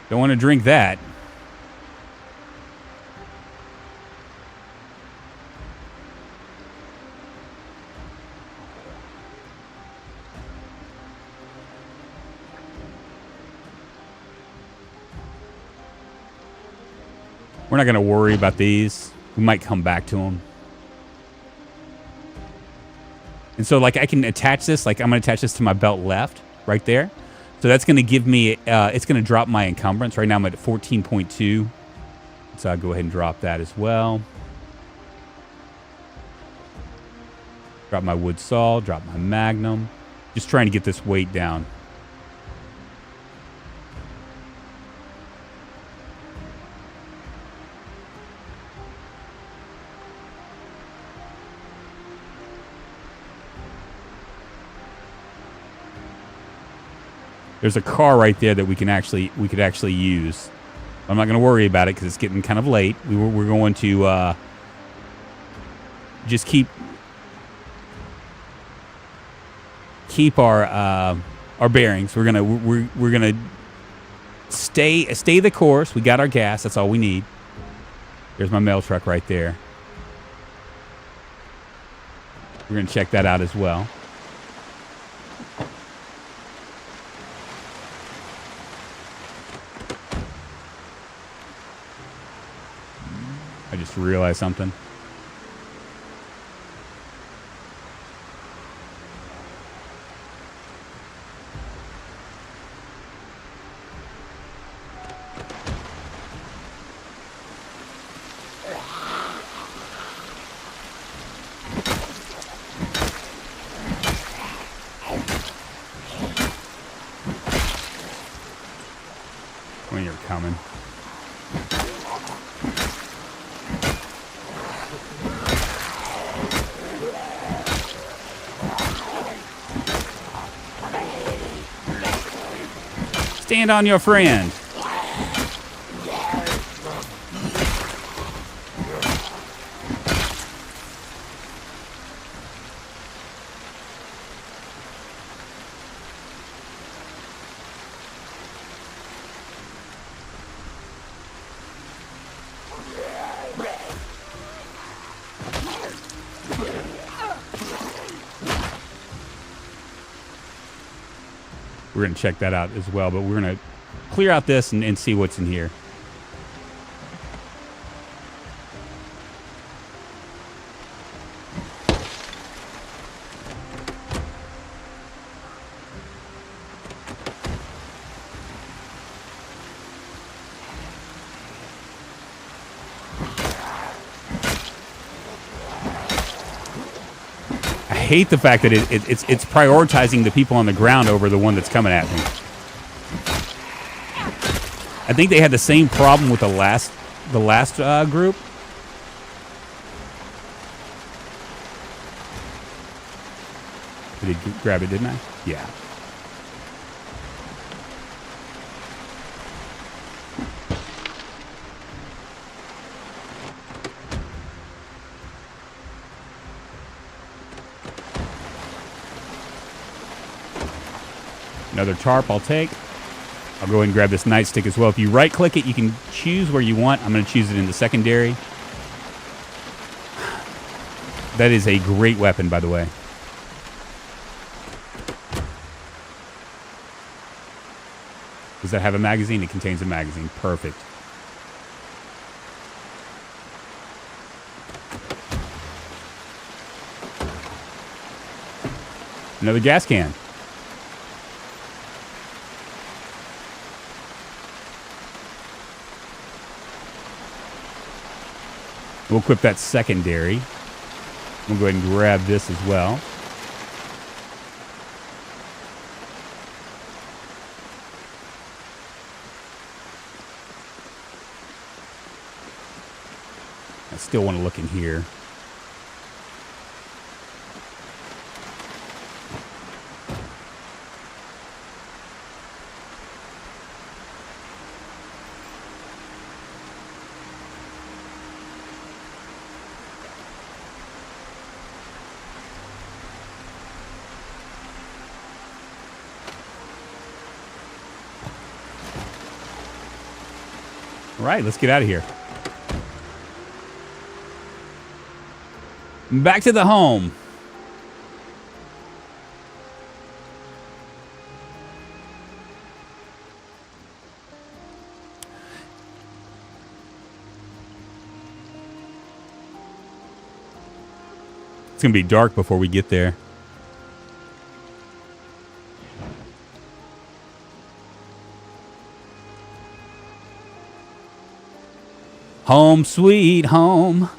Don't want to drink that. We're not going to worry about these. We might come back to them. And so, like, I can attach this. Like, I'm going to attach this to my belt left, right there. So that's going to give me, it's going to drop my encumbrance. Right now I'm at 14.2. So I'll go ahead and drop that as well. Drop my wood saw, drop my magnum. Just trying to get this weight down. There's a car right there that we could actually use. I'm not going to worry about it because it's getting kind of late. We're going to just keep our bearings. We're gonna stay the course. We got our gas. That's all we need. There's my mail truck right there. We're gonna check that out as well. I just realized something. When you're coming. Stand on your friend. We're going to check that out as well, but we're going to clear out this and see what's in here. I hate the fact that it's prioritizing the people on the ground over the one that's coming at me. I think they had the same problem with the last group. Did he grab it, didn't I? Yeah. Another tarp I'll take. I'll go ahead and grab this nightstick as well. If you right-click it, you can choose where you want. I'm going to choose it in the secondary. That is a great weapon, by the way. Does that have a magazine? It contains a magazine. Perfect. Another gas can. We'll equip that secondary. We'll go ahead and grab this as well. I still want to look in here. All right, let's get out of here. Back to the home. It's going to be dark before we get there. Home sweet home.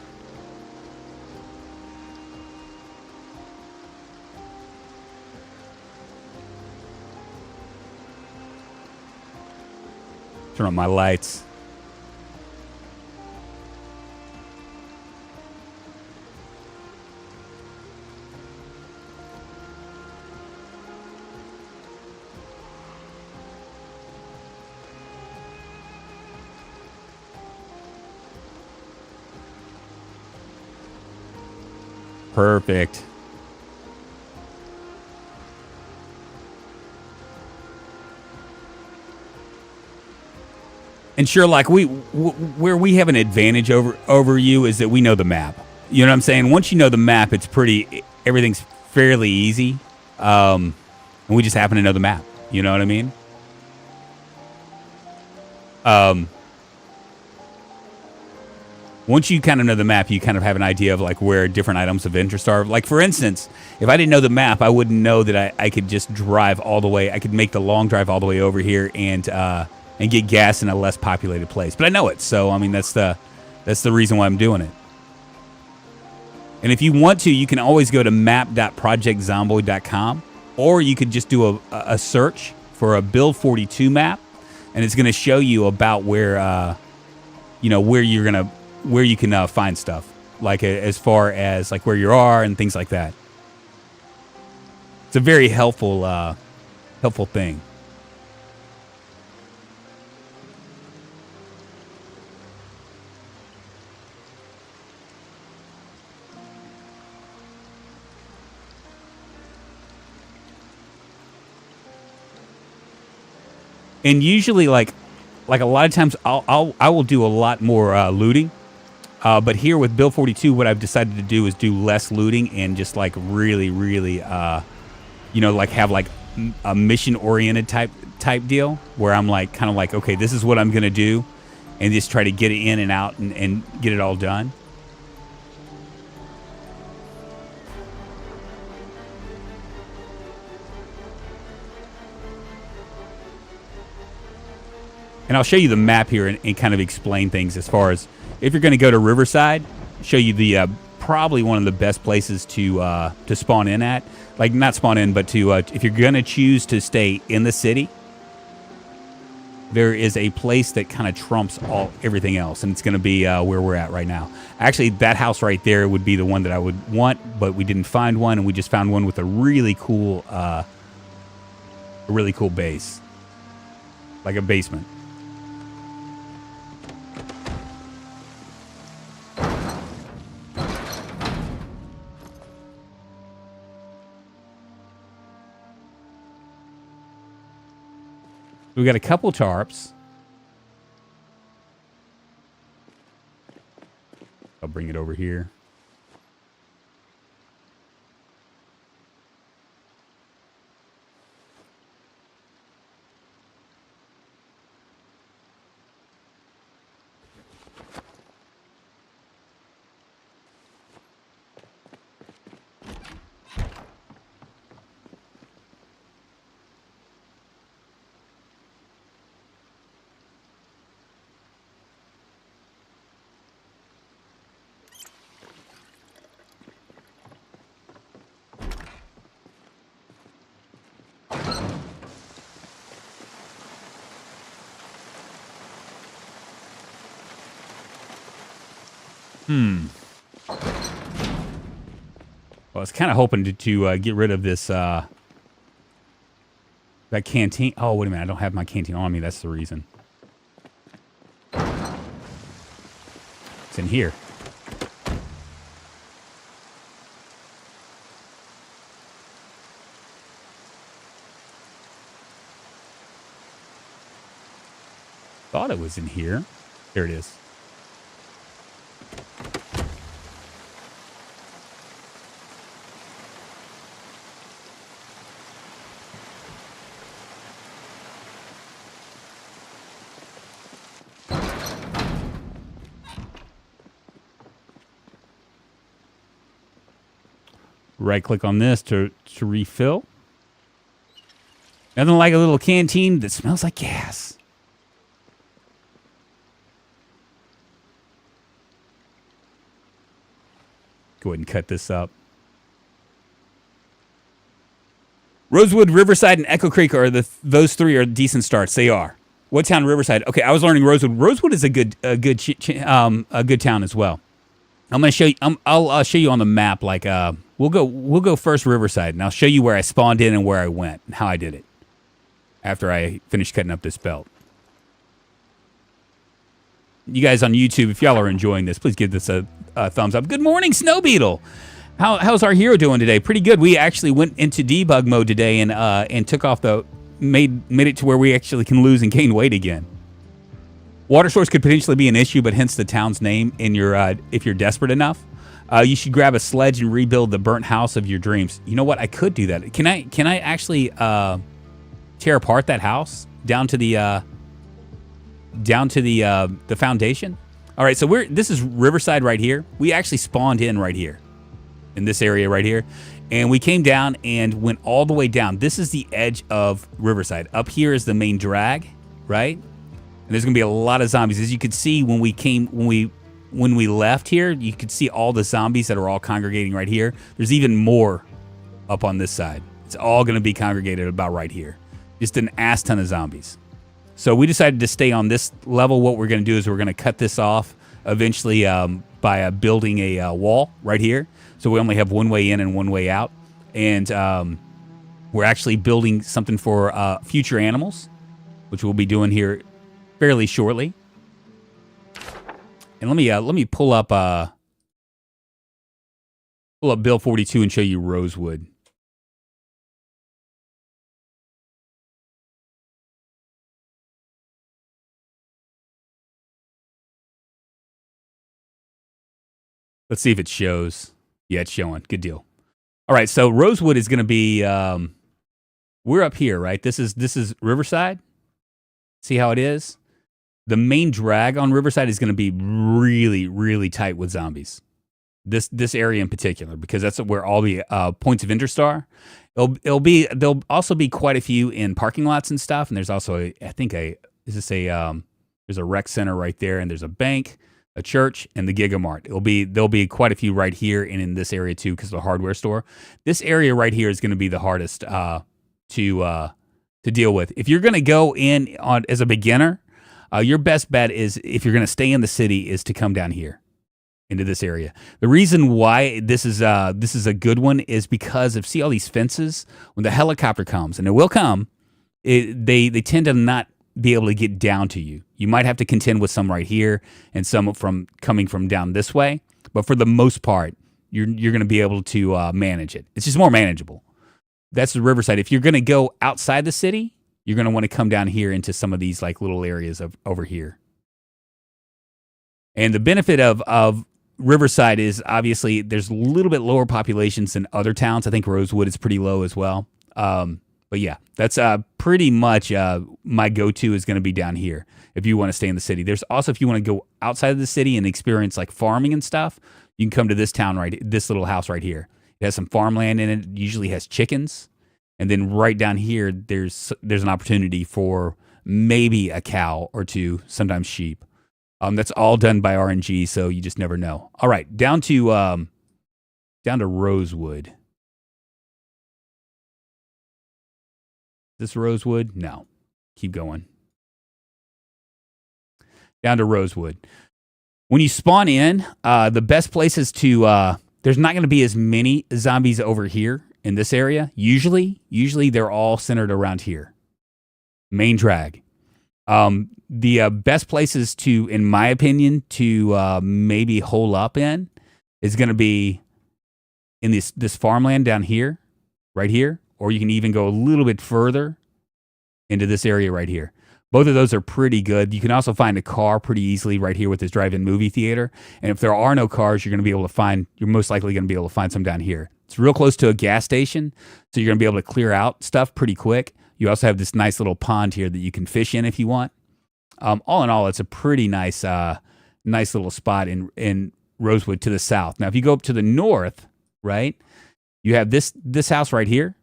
Turn on my lights. Perfect. And sure, like where we have an advantage over you is that we know the map. You know what I'm saying? Once you know the map, it's everything's fairly easy. And we just happen to know the map. You know what I mean? Once you kind of know the map, you kind of have an idea of like where different items of interest are. Like for instance, if I didn't know the map, I wouldn't know that I could just drive all the way. I could make the long drive all the way over here and get gas in a less populated place. But I know it, so I mean that's the reason why I'm doing it. And if you want to, you can always go to map.projectzomboid.com, or you could just do a search for a Build 42 map, and it's going to show you about where where you can find stuff, like as far as like where you are and things like that. It's a very helpful thing. And usually, like a lot of times, I will do a lot more looting. But here with Build 42, what I've decided to do is do less looting and just like really, like have like a mission-oriented type deal where I'm like kind of like, okay, this is what I'm gonna do, and just try to get it in and out and get it all done. And I'll show you the map here and kind of explain things as far as if you're going to go to Riverside, show you the probably one of the best places to spawn in at. Like not spawn in, but to if you're going to choose to stay in the city, there is a place that kind of trumps everything else, and it's going to be where we're at right now. Actually, that house right there would be the one that I would want, but we didn't find one, and we just found one with a really cool base, like a basement. We got a couple tarps. I'll bring it over here. Well, I was kind of hoping to get rid of this, that canteen. Oh, wait a minute. I don't have my canteen on me. That's the reason. It's in here. Thought it was in here. There it is. Right click on this to refill. Nothing like a little canteen that smells like gas. Go ahead and cut this up. Rosewood, Riverside, and Echo Creek are those three are decent starts. They are. What town? Riverside. Okay, I was learning Rosewood. Rosewood is a good town as well. I'm gonna show you. I'll show you on the map. Like we'll go first Riverside, and I'll show you where I spawned in and where I went and how I did it after I finished cutting up this belt. You guys on YouTube, if y'all are enjoying this, please give this a thumbs up. Good morning, Snow Beetle. How's our hero doing today? Pretty good. We actually went into debug mode today and took off made it to where we actually can lose and gain weight again. Water source could potentially be an issue, but hence the town's name. If you're desperate enough, you should grab a sledge and rebuild the burnt house of your dreams. You know what? I could do that. Can I actually tear apart that house down to the foundation? All right, so this is Riverside right here. We actually spawned in right here, in this area right here, and we came down and went all the way down. This is the edge of Riverside. Up here is the main drag, right? And there's gonna be a lot of zombies. As you could see when we left here, you could see all the zombies that are all congregating right here. There's even more up on this side. It's all gonna be congregated about right here. Just an ass ton of zombies. So we decided to stay on this level. What we're going to do is we're going to cut this off eventually by building a wall right here. So we only have one way in and one way out. And we're actually building something for future animals, which we'll be doing here fairly shortly. And let me pull up Bill 42 and show you Rosewood. Let's see if it shows. Yeah, it's showing. Good deal. All right, so Rosewood is going to be. We're up here, right? This is Riverside. See how it is? The main drag on Riverside is going to be really, really tight with zombies. This area in particular, because that's where all the points of interest are. There'll also be quite a few in parking lots and stuff. And there's also there's a rec center right there, and there's a bank, a church, and the Gigamart. There'll be quite a few right here and in this area too, because of the hardware store. This area right here is going to be the hardest to deal with. If you're going to go in as a beginner, your best bet is, if you're going to stay in the city, is to come down here into this area. The reason why this is a good one is because see all these fences. When the helicopter comes, and it will come, they tend to not be able to get down to you. You might have to contend with some right here and some coming from down this way, but for the most part, you're going to be able to manage it. It's just more manageable. That's the Riverside. If you're going to go outside the city, you're going to want to come down here into some of these like little areas over here. And the benefit of Riverside is obviously there's a little bit lower populations than other towns. I think Rosewood is pretty low as well. But yeah, that's pretty much my go-to is going to be down here if you want to stay in the city. There's also, if you want to go outside of the city and experience like farming and stuff, you can come to this town this little house right here. It has some farmland in it. It usually has chickens. And then right down here, there's an opportunity for maybe a cow or two, sometimes sheep. That's all done by RNG, so you just never know. All right, down to Rosewood. Is this Rosewood? No. Keep going. Down to Rosewood. When you spawn in, the best places to there's not going to be as many zombies over here in this area. Usually they're all centered around here. Main drag. The best places to, in my opinion, to maybe hole up in is going to be in this farmland down here, right here, or you can even go a little bit further into this area right here. Both of those are pretty good. You can also find a car pretty easily right here with this drive-in movie theater. And if there are no cars, you're most likely going to be able to find some down here. It's real close to a gas station, so you're going to be able to clear out stuff pretty quick. You also have this nice little pond here that you can fish in if you want. All in all, it's a pretty nice little spot in Rosewood to the south. Now, if you go up to the north, right, you have this house right here,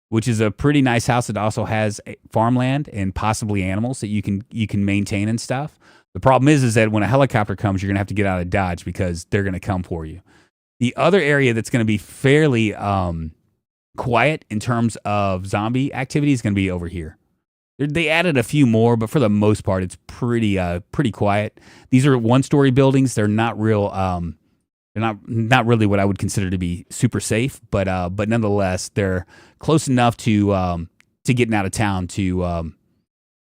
which is a pretty nice house that also has farmland and possibly animals that you can maintain and stuff. The problem is that when a helicopter comes, you're going to have to get out of Dodge because they're going to come for you. The other area that's going to be fairly quiet in terms of zombie activity is going to be over here. They added a few more, but for the most part, it's pretty quiet. These are one-story buildings. They're not real. They're not really what I would consider to be super safe, but nonetheless, they're close enough to getting out of town to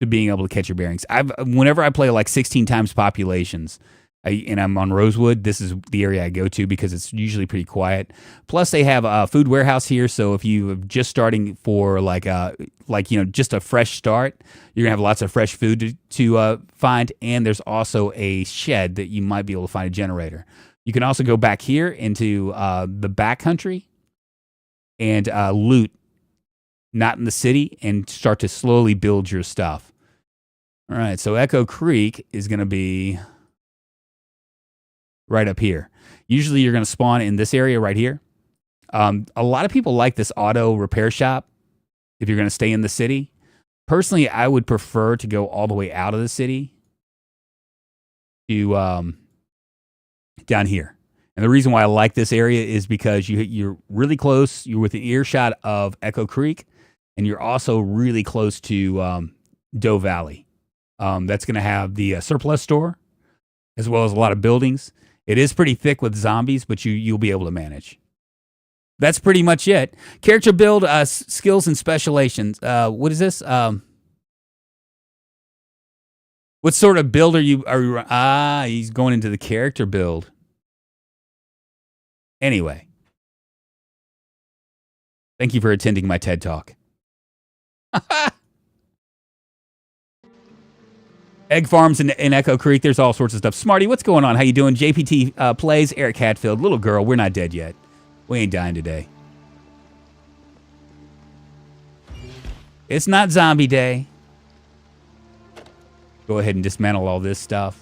being able to catch your bearings. Whenever I play like 16 times populations, and I'm on Rosewood, this is the area I go to because it's usually pretty quiet. Plus, they have a food warehouse here, so if you're just starting for just a fresh start, you're gonna have lots of fresh food to find, and there's also a shed that you might be able to find a generator. You can also go back here into the backcountry and loot, not in the city, and start to slowly build your stuff. All right, so Echo Creek is going to be right up here. Usually you're going to spawn in this area right here. A lot of people like this auto repair shop if you're going to stay in the city. Personally, I would prefer to go all the way out of the city to down here. And the reason why I like this area is because you're really close. You're within earshot of Echo Creek, and you're also really close to Doe Valley. That's going to have the surplus store, as well as a lot of buildings. It is pretty thick with zombies, but you'll be able to manage. That's pretty much it. Character build, skills, and specializations. What is this? What sort of build are you? He's going into the character build. Anyway, thank you for attending my TED Talk. Egg farms in Echo Creek. There's all sorts of stuff. Smarty, what's going on? How you doing? JPT plays. Eric Hatfield. Little girl, we're not dead yet. We ain't dying today. It's not zombie day. Go ahead and dismantle all this stuff.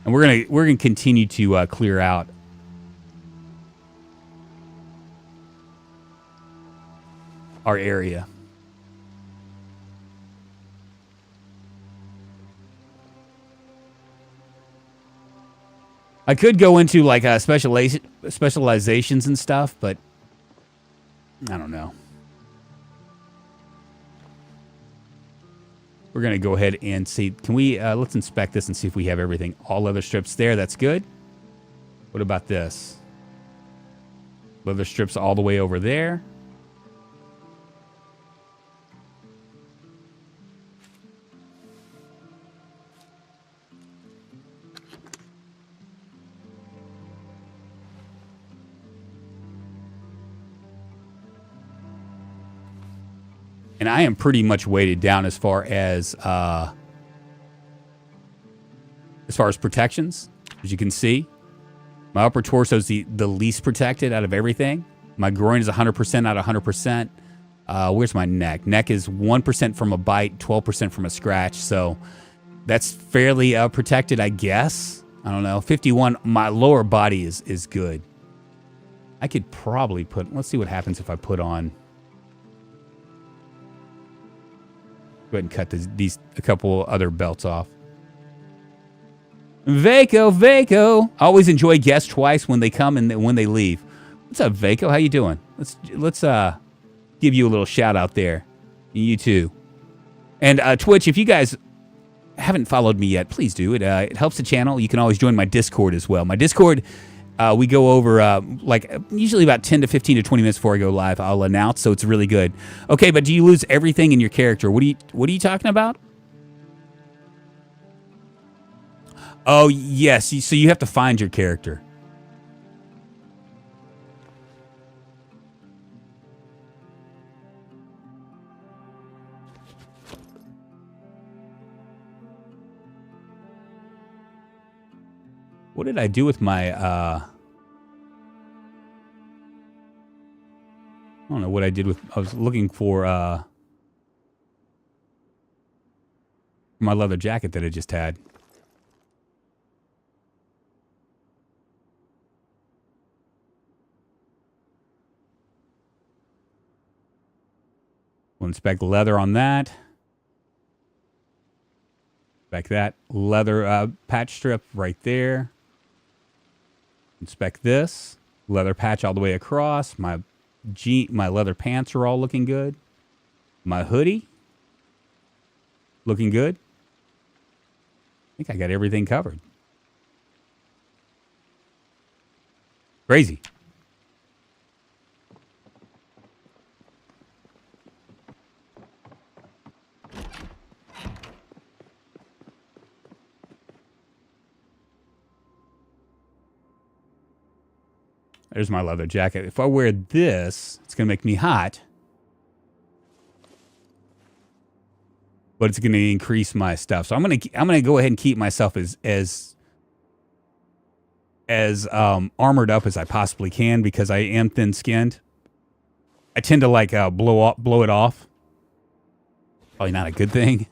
And we're gonna continue to clear out our area. I could go into like specializations and stuff, but I don't know. We're going to go ahead and see. Can we, let's inspect this and see if we have everything. All leather strips there. That's good. What about this? Leather strips all the way over there. And I am pretty much weighted down as far as protections. As you can see, my upper torso is the least protected out of everything. My groin is 100% out of 100%. Where's my neck? Neck is 1% from a bite, 12% from a scratch. So that's fairly protected, I guess. I don't know. 51. My lower body is good. I could probably put. Let's see what happens if I put on. Go ahead and cut these a couple other belts off. Vaco. I always enjoy guests twice when they come and when they leave. What's up, Vaco? How you doing? Let's give you a little shout out there. You too. And Twitch, if you guys haven't followed me yet, please do. It helps the channel. You can always join my Discord as well. My Discord, we go over like usually about 10 to 15 to 20 minutes before I go live. I'll announce, so it's really good. Okay, but do you lose everything in your character? What are you talking about? Oh yes, so you have to find your character. What did I do with my, I don't know what I did with, I was looking for, my leather jacket that I just had. We'll inspect leather on that. Inspect that. Leather patch strip right there. Inspect this. Leather patch all the way across. My leather pants are all looking good. My hoodie. Looking good. I think I got everything covered. Crazy. There's my leather jacket. If I wear this, it's going to make me hot. But it's going to increase my stuff. So I'm going to go ahead and keep myself as armored up as I possibly can because I am thin-skinned. I tend to like blow it off. Probably not a good thing.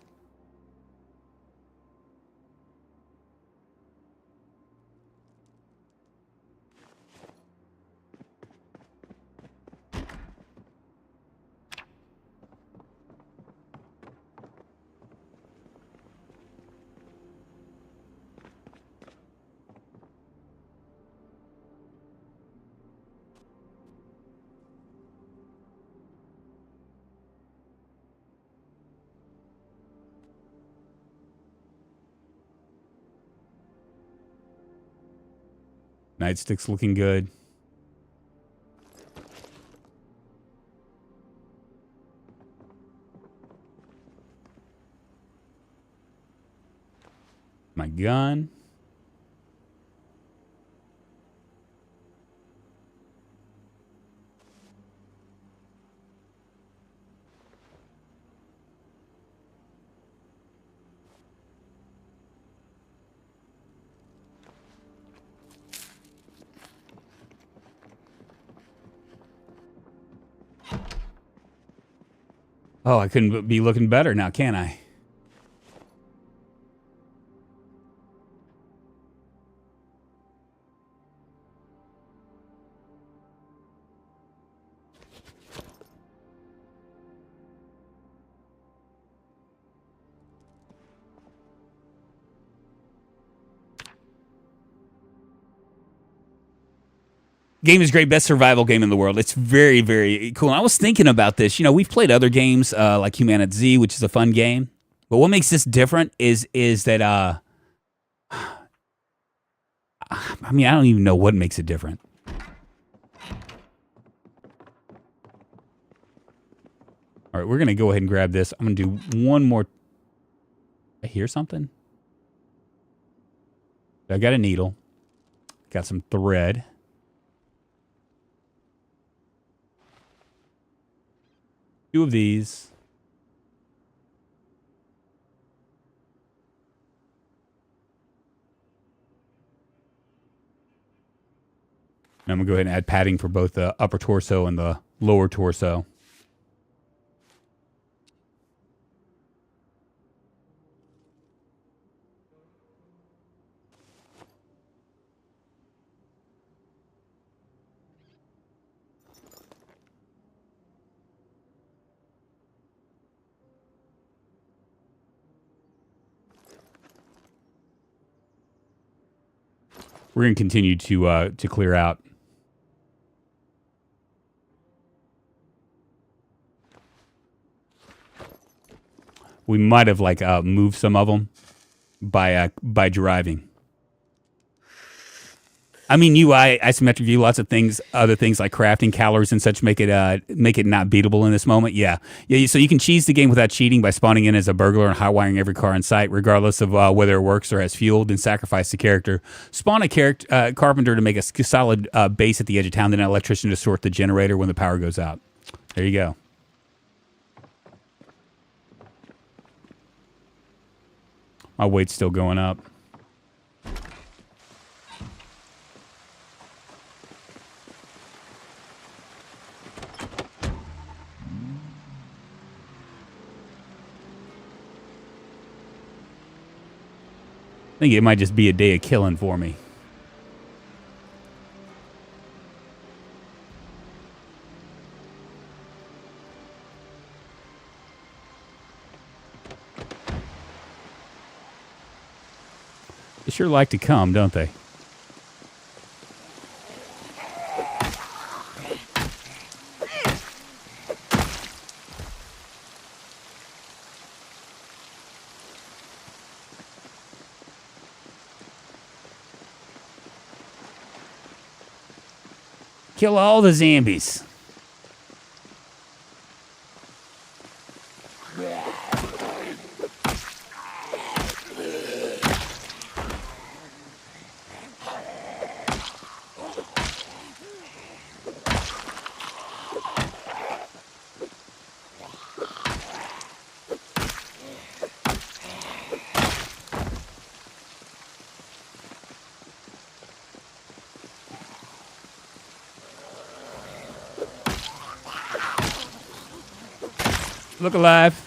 Nightstick's looking good. My gun. Oh, I couldn't be looking better now, can I? Game is great, best survival game in the world. It's very, very cool. And I was thinking about this. You know, we've played other games like Humanity Z, which is a fun game. But what makes this different is that I mean, I don't even know what makes it different. All right, we're gonna go ahead and grab this. I'm gonna do one more. I hear something. I got a needle. Got some thread. Two of these. And I'm going to go ahead and add padding for both the upper torso and the lower torso. We're going to continue to clear out. We might have like moved some of them by driving. I mean, UI, isometric view, lots of things, other things like crafting, calories, and such make it not beatable in this moment. Yeah. So you can cheese the game without cheating by spawning in as a burglar and hotwiring every car in sight, regardless of whether it works or has fuel. Then sacrifice the character. Spawn a carpenter to make a solid base at the edge of town. Then an electrician to sort the generator when the power goes out. There you go. My weight's still going up. I think it might just be a day of killing for me. They sure like to come, don't they? Kill all the zombies. Look alive.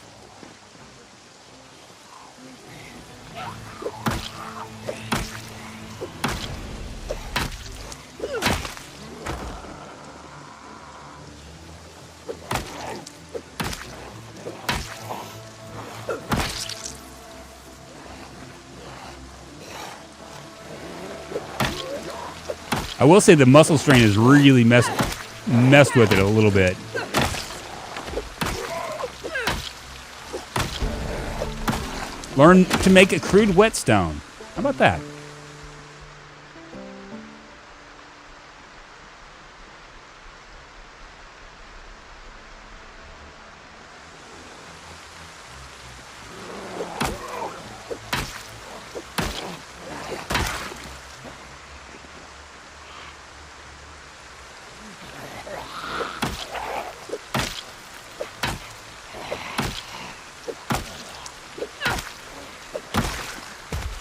I will say the muscle strain has really messed with it a little bit. Learn to make a crude whetstone. How about that?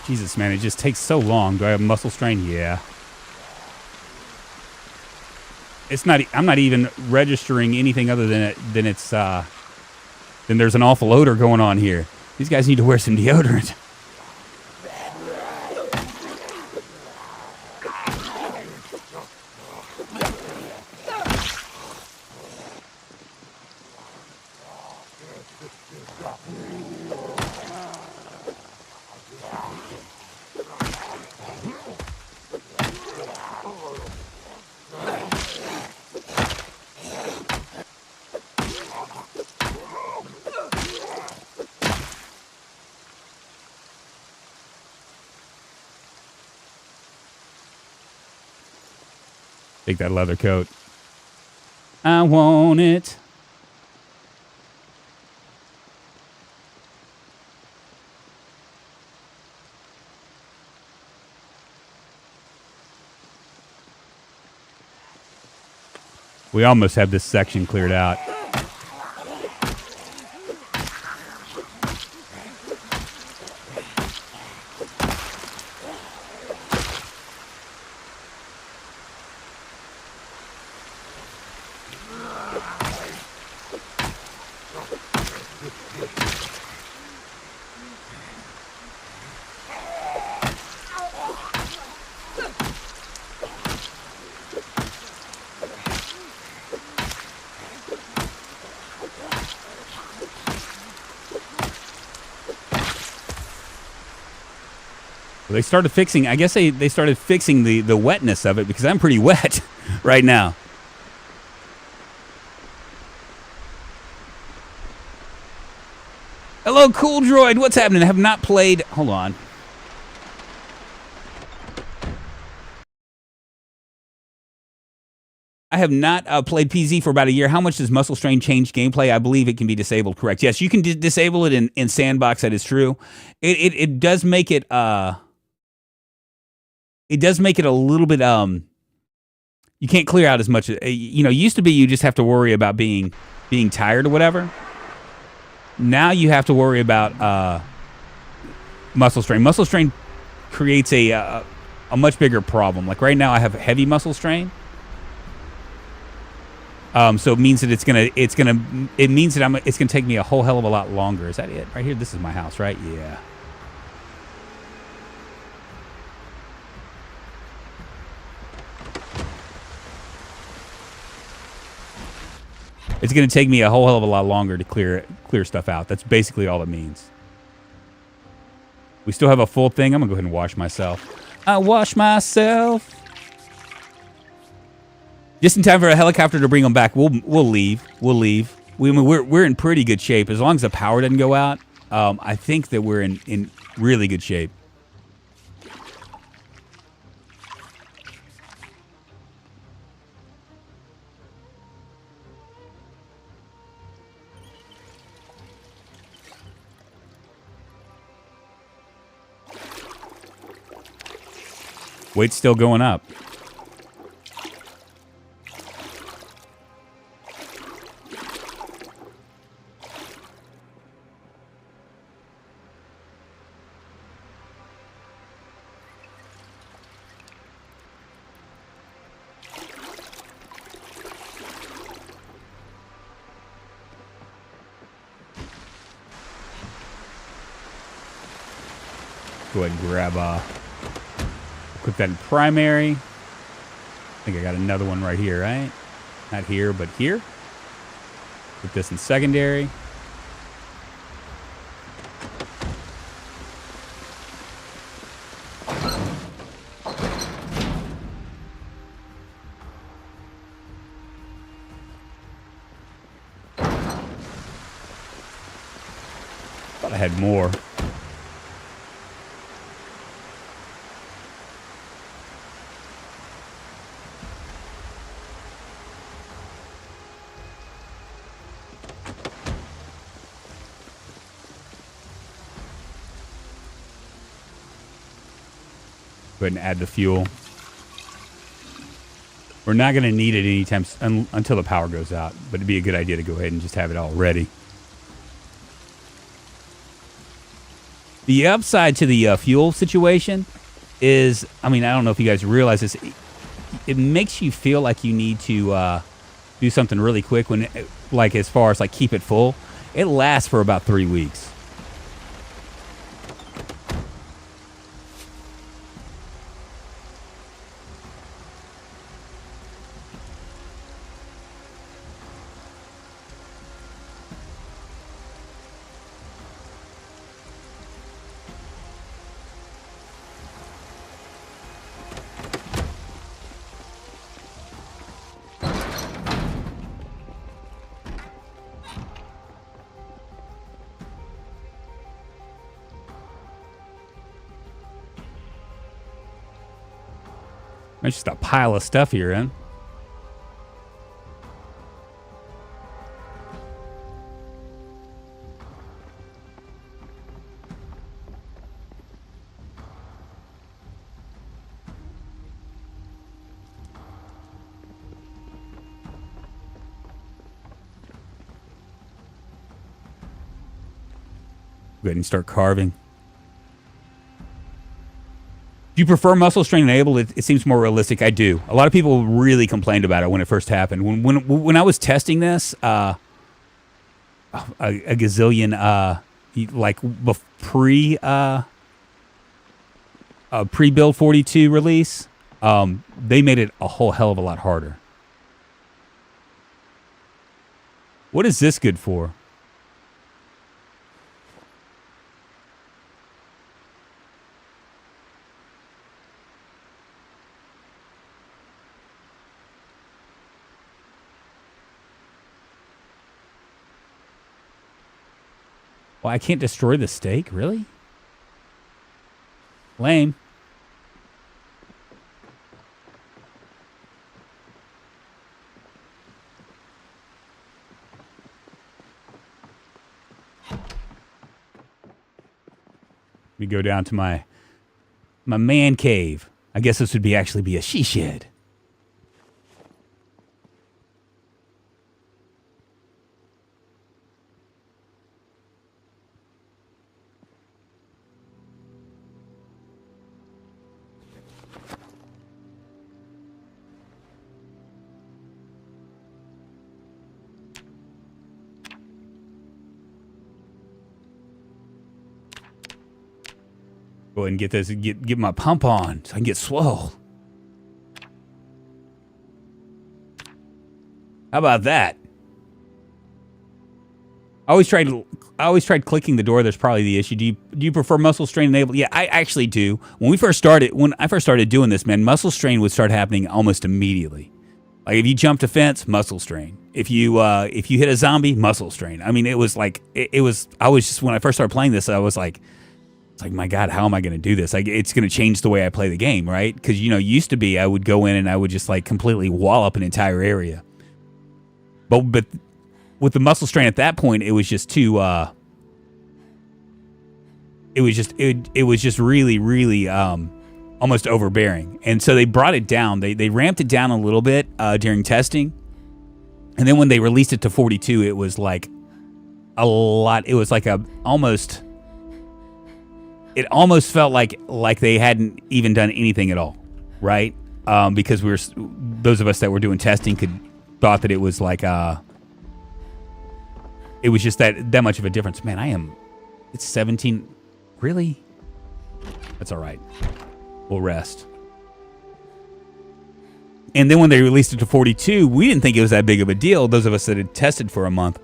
Jesus, man, it just takes so long. Do I have muscle strain? Yeah. It's not. I'm not even registering anything other than it's. Then there's an awful odor going on here. These guys need to wear some deodorant. Take that leather coat. I want it. We almost have this section cleared out. They started fixing, I guess they started fixing the wetness of it because I'm pretty wet right now. Hello, Cool Droid. What's happening? I have not played. Hold on. I have not played PZ for about a year. How much does muscle strain change gameplay? I believe it can be disabled. Correct. Yes, you can disable it in Sandbox. That is true. It does make it. It does make it a little bit. You can't clear out as much. Used to be you just have to worry about being tired or whatever. Now you have to worry about muscle strain. Muscle strain creates a much bigger problem. Like right now, I have heavy muscle strain. So it means that it's gonna take me a whole hell of a lot longer. Is that it right here? This is my house, right? Yeah. It's gonna take me a whole hell of a lot longer to clear stuff out. That's basically all it means. We still have a full thing. I'm gonna go ahead and wash myself. I wash myself. Just in time for a helicopter to bring them back. We'll leave. We're in pretty good shape as long as the power doesn't go out. I think that we're in really good shape. Weight's still going up. Go ahead and grab put that in primary. I think I got another one right here, right? Not here, but here. Put this in secondary. Thought I had more. Go ahead and add the fuel. We're not going to need it anytime until the power goes out, but it'd be a good idea to go ahead and just have it all ready. The upside to the fuel situation is, I don't know if you guys realize this, it makes you feel like you need to do something really quick when, like, as far as like keep it full. It lasts for about 3 weeks. There's just a pile of stuff here, huh? Go ahead and start carving. Do you prefer muscle strain enabled? It seems more realistic. I do. A lot of people really complained about it when it first happened. When I was testing this, a gazillion pre-build 42 release, they made it a whole hell of a lot harder. What is this good for? Well, I can't destroy the stake? Really? Lame. Let me go down to my man cave. I guess this would actually be a she shed. Go ahead and get this, get my pump on so I can get swole. How about that? I always tried clicking the door. There's probably the issue. Do you prefer muscle strain enabled? Yeah, I actually do. When I first started doing this, man, muscle strain would start happening almost immediately. Like if you jumped a fence, muscle strain. If you hit a zombie, muscle strain. I mean, it was like I was just, when I first started playing this, I was like, it's like, my God, how am I going to do this? Like, it's going to change the way I play the game, right? Because, used to be I would go in and I would just like completely wall up an entire area. But with the muscle strain at that point, it was just too. It was just really, really almost overbearing, and so they brought it down. They ramped it down a little bit during testing, and then when they released it to 42, it was like a lot. It was like almost. It almost felt like they hadn't even done anything at all, right? Because those of us that were doing testing thought that it was like it was just that much of a difference. Man, it's 17. Really? That's all right. We'll rest. And then when they released it to 42, we didn't think it was that big of a deal, those of us that had tested for a month.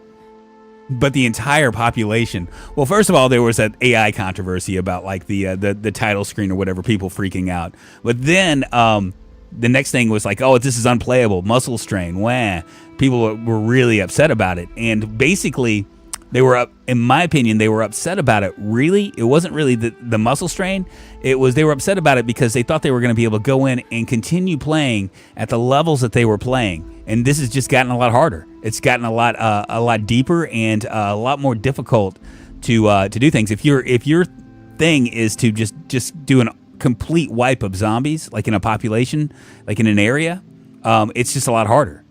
But the entire population. Well, first of all, there was that AI controversy about like the title screen or whatever, people freaking out. But then the next thing was like, oh, this is unplayable, muscle strain. Wah. People were really upset about it, and basically, in my opinion, they were upset about it. Really, it wasn't really the muscle strain. They were upset about it because they thought they were going to be able to go in and continue playing at the levels that they were playing, and this has just gotten a lot harder. It's gotten a lot deeper and a lot more difficult to do things. If your thing is to just do a complete wipe of zombies, like in a population, like in an area, it's just a lot harder.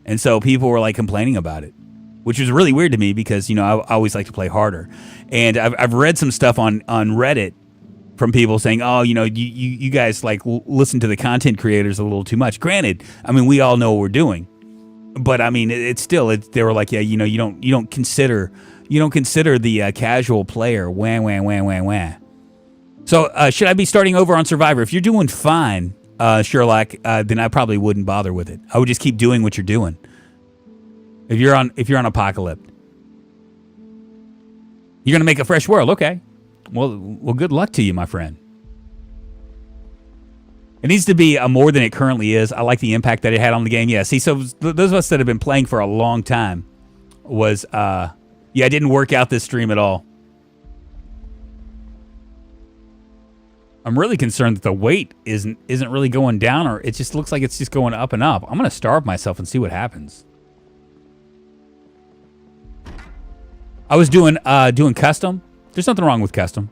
And so people were like complaining about it, which was really weird to me because, I always like to play harder. And I've read some stuff on Reddit from people saying, oh, you guys like listen to the content creators a little too much. Granted, I mean, we all know what we're doing, but I mean, they were like, yeah, you don't consider the casual player. Wah, wah, wah, wah, wah. So should I be starting over on Survivor? If you're doing fine, Sherlock, then I probably wouldn't bother with it. I would just keep doing what you're doing. If you're on Apocalypse, you're gonna make a fresh world. Okay, well, good luck to you, my friend. It needs to be more than it currently is. I like the impact that it had on the game. Yeah, see, so those of us that have been playing for a long time it didn't work out this stream at all. I'm really concerned that the weight isn't really going down, or it just looks like it's just going up and up. I'm gonna starve myself and see what happens. I was doing custom. There's nothing wrong with custom.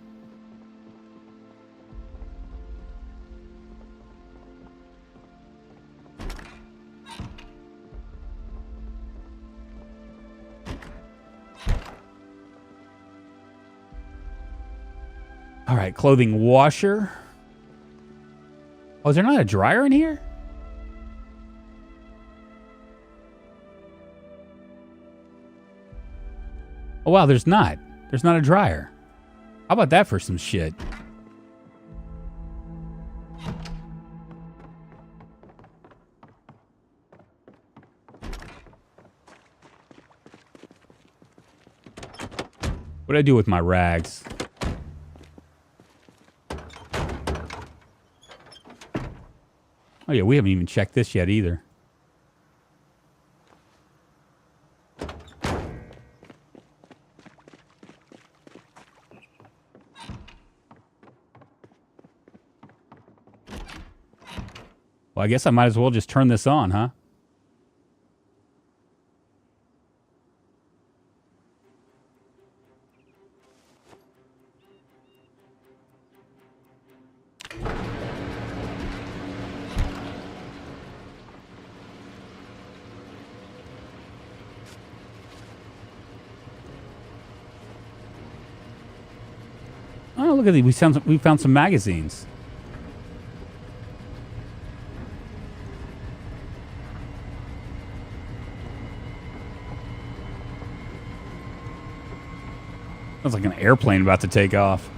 All right, clothing washer. Oh, is there not a dryer in here? Oh, wow, there's not. There's not a dryer. How about that for some shit? What'd I do with my rags? Oh, yeah, we haven't even checked this yet either. Well, I guess I might as well just turn this on, huh? Oh, look at these. We found some magazines. Sounds like an airplane about to take off.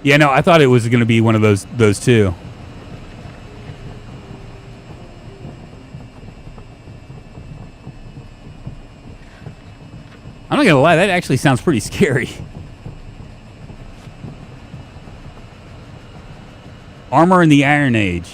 Yeah, no, I thought it was going to be one of those two. I'm not going to lie, that actually sounds pretty scary. Armor in the Iron Age.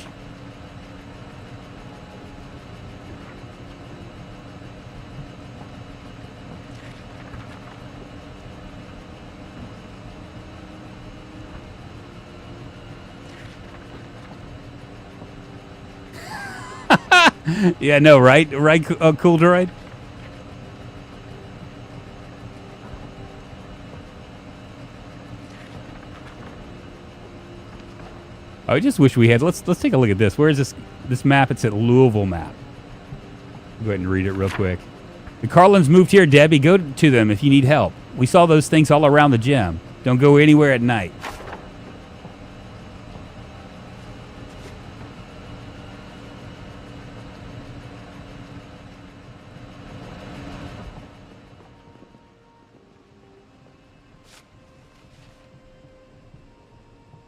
Yeah, no, right? Right, cool droid? I just wish we had. Let's take a look at this. Where is this map? It's at Louisville map. Go ahead and read it real quick. The Carlins moved here, Debbie. Go to them if you need help. We saw those things all around the gym. Don't go anywhere at night.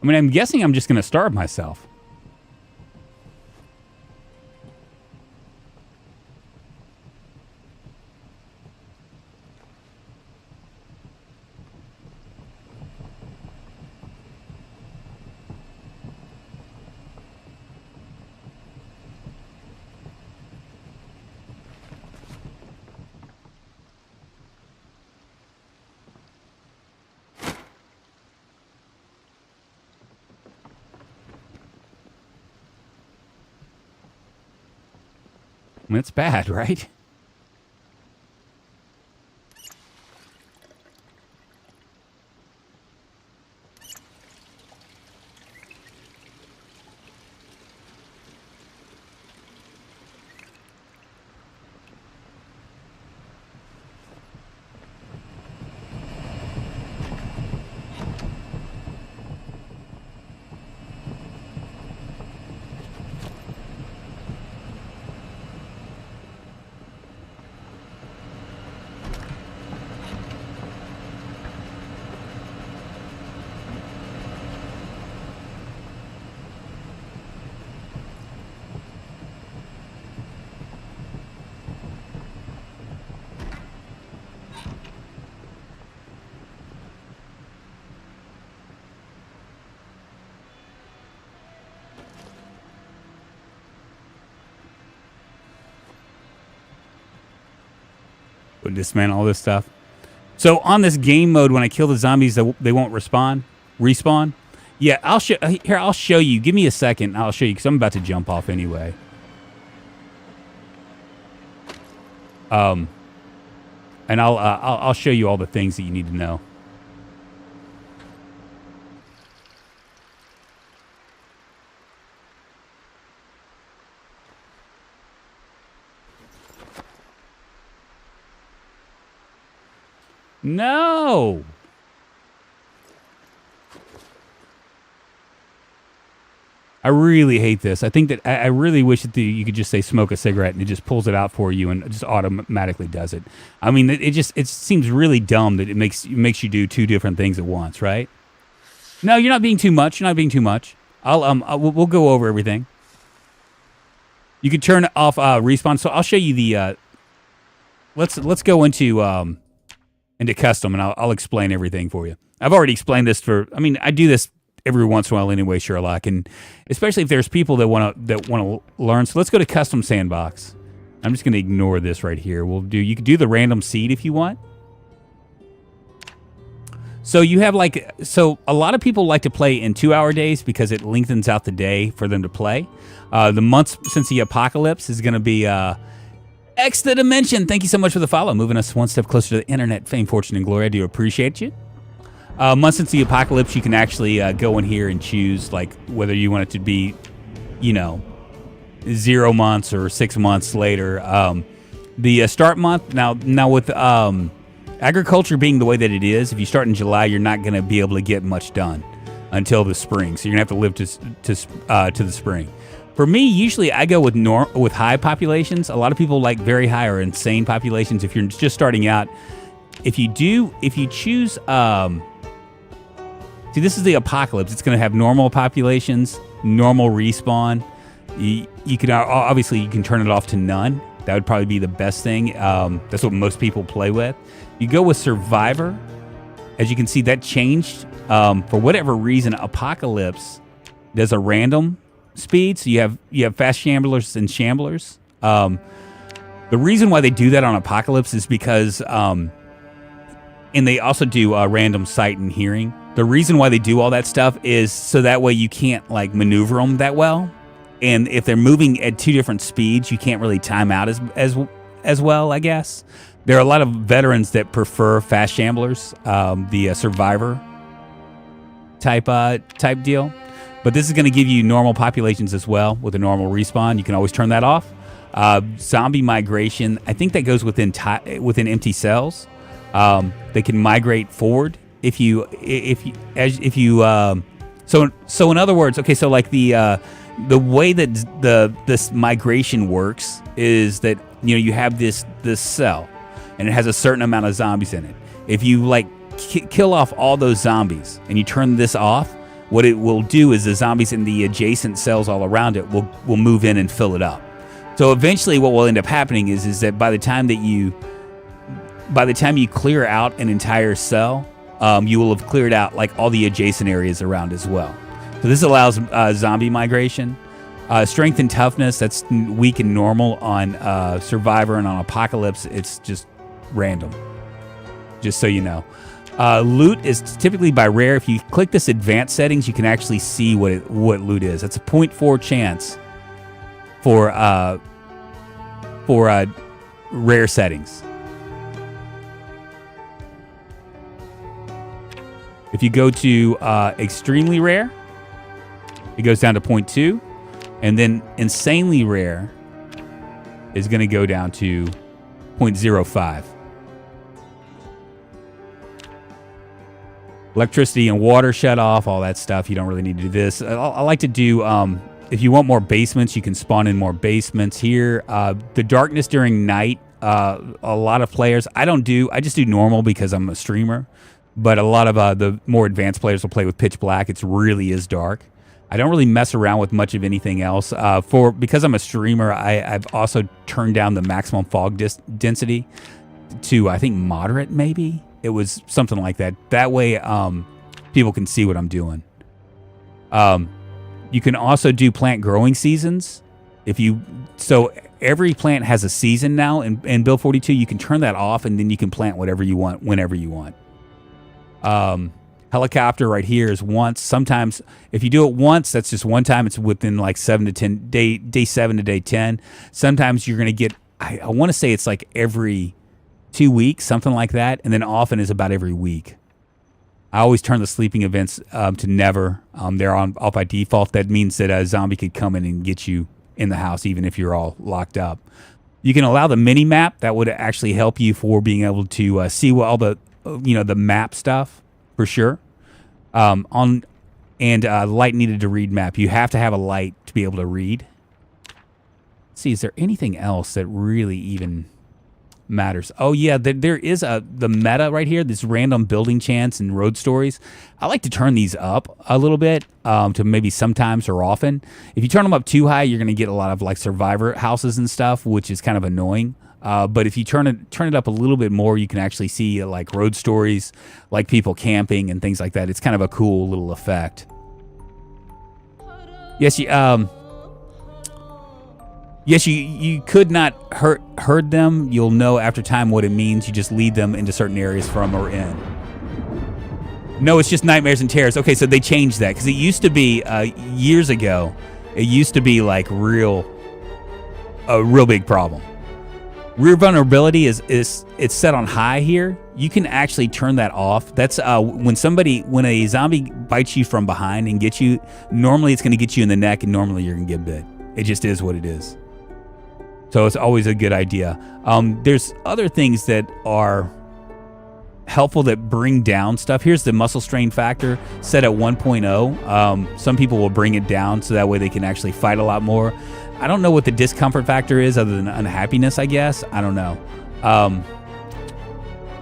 I mean, I'm guessing I'm just going to starve myself. I mean, it's bad, right? Would dismantle all this stuff. So on this game mode, when I kill the zombies, they won't respawn. Yeah, I'll show you. Give me a second. I'll show you because I'm about to jump off anyway. And I'll show you all the things that you need to know. No. I really hate this. I think that I really wish that you could just say smoke a cigarette and it just pulls it out for you and just automatically does it. I mean, it seems really dumb that it makes you do two different things at once, right? No, you're not being too much. You're not being too much. We'll go over everything. You can turn off respawn. So I'll show you the. Let's go into custom and I'll explain everything for you. I've already explained this I do this every once in a while anyway, Sherlock, and especially if there's people that want to learn. So let's go to custom sandbox. I'm just going to ignore this right here. You can do the random seed if you want. So you have a lot of people like to play in 2-hour days because it lengthens out the day for them to play. The months since the apocalypse is going to be X the Dimension. Thank you so much for the follow, moving us one step closer to the internet, fame, fortune, and glory. I do appreciate you. Months since the apocalypse, you can actually go in here and choose like whether you want it to be, 0 months or 6 months later. The start month now with agriculture being the way that it is, if you start in July, you're not going to be able to get much done until the spring. So you're gonna have to live to the spring. For me, usually I go with high populations. A lot of people like very high or insane populations. If you're just starting out, if you choose, see, this is the apocalypse. It's gonna have normal populations, normal respawn. You can obviously you can turn it off to none. That would probably be the best thing. That's what most people play with. You go with survivor. As you can see, that changed. For whatever reason, apocalypse does a random speed. So you have fast shamblers and shamblers. The reason why they do that on apocalypse is because, and they also do random sight and hearing. The reason why they do all that stuff is so that way you can't like maneuver them that well. And if they're moving at 2 different speeds, you can't really time out as well, I guess. There are a lot of veterans that prefer fast shamblers, the survivor type deal. But this is going to give you normal populations as well with a normal respawn. You can always turn that off. Zombie migration, I think that goes within empty cells. They can migrate forward so in other words, okay, so like the way that this migration works is that you have this cell and it has a certain amount of zombies in it. If you like kill off all those zombies and you turn this off, what it will do is the zombies in the adjacent cells all around it will move in and fill it up. So eventually what will end up happening is that by the time you clear out an entire cell, you will have cleared out like all the adjacent areas around as well. So this allows zombie migration. Strength and toughness, that's weak and normal on Survivor, and on Apocalypse, it's just random. Just so you know. Loot is typically by rare. If you click this advanced settings, you can actually see what loot is. That's a 0.4 chance for rare settings. If you go to extremely rare, it goes down to 0.2, and then insanely rare is going to go down to 0.05. Electricity and water shut off, all that stuff. You don't really need to do this. I like to do, if you want more basements, you can spawn in more basements here. The darkness during night, a lot of players, I just do normal because I'm a streamer. But a lot of the more advanced players will play with pitch black. It really is dark. I don't really mess around with much of anything else. Because I'm a streamer, I've also turned down the maximum fog density to, I think, moderate maybe. It was something like that. That way people can see what I'm doing. You can also do plant growing seasons. So every plant has a season now in Build 42. You can turn that off, and then you can plant whatever you want, whenever you want. Helicopter right here is once. Sometimes if you do it once, that's just one time. It's within like 7 to 10 day 7 to day 10. Sometimes you're gonna get, I want to say it's like every 2 weeks, something like that, and then often is about every week. I always turn the sleeping events to never. They're off by default. That means that a zombie could come in and get you in the house even if you're all locked up. You can allow the mini map. That would actually help you for being able to see what all the the map stuff for sure. Light needed to read map. You have to have a light to be able to read. Let's see, is there anything else that really even matters? Oh yeah, there is the meta right here. This random building chance and road stories. I like to turn these up a little bit to maybe sometimes or often. If you turn them up too high, you're going to get a lot of like survivor houses and stuff, which is kind of annoying. But if you turn it up a little bit more, you can actually see like road stories, like people camping and things like that. It's kind of a cool little effect. Yes, you could not herd them. You'll know after time what it means. You just lead them into certain areas from or in. No, it's just nightmares and terrors. Okay, so they changed that because it used to be years ago. It used to be like a real big problem. Rear vulnerability is it's set on high here. You can actually turn that off. That's when a zombie bites you from behind and gets you, normally it's going to get you in the neck and normally you're going to get bit. It just is what it is. So it's always a good idea. There's other things that are helpful that bring down stuff. Here's the muscle strain factor set at 1.0. Some people will bring it down so that way they can actually fight a lot more. I don't know what the discomfort factor is other than unhappiness, I guess. I don't know.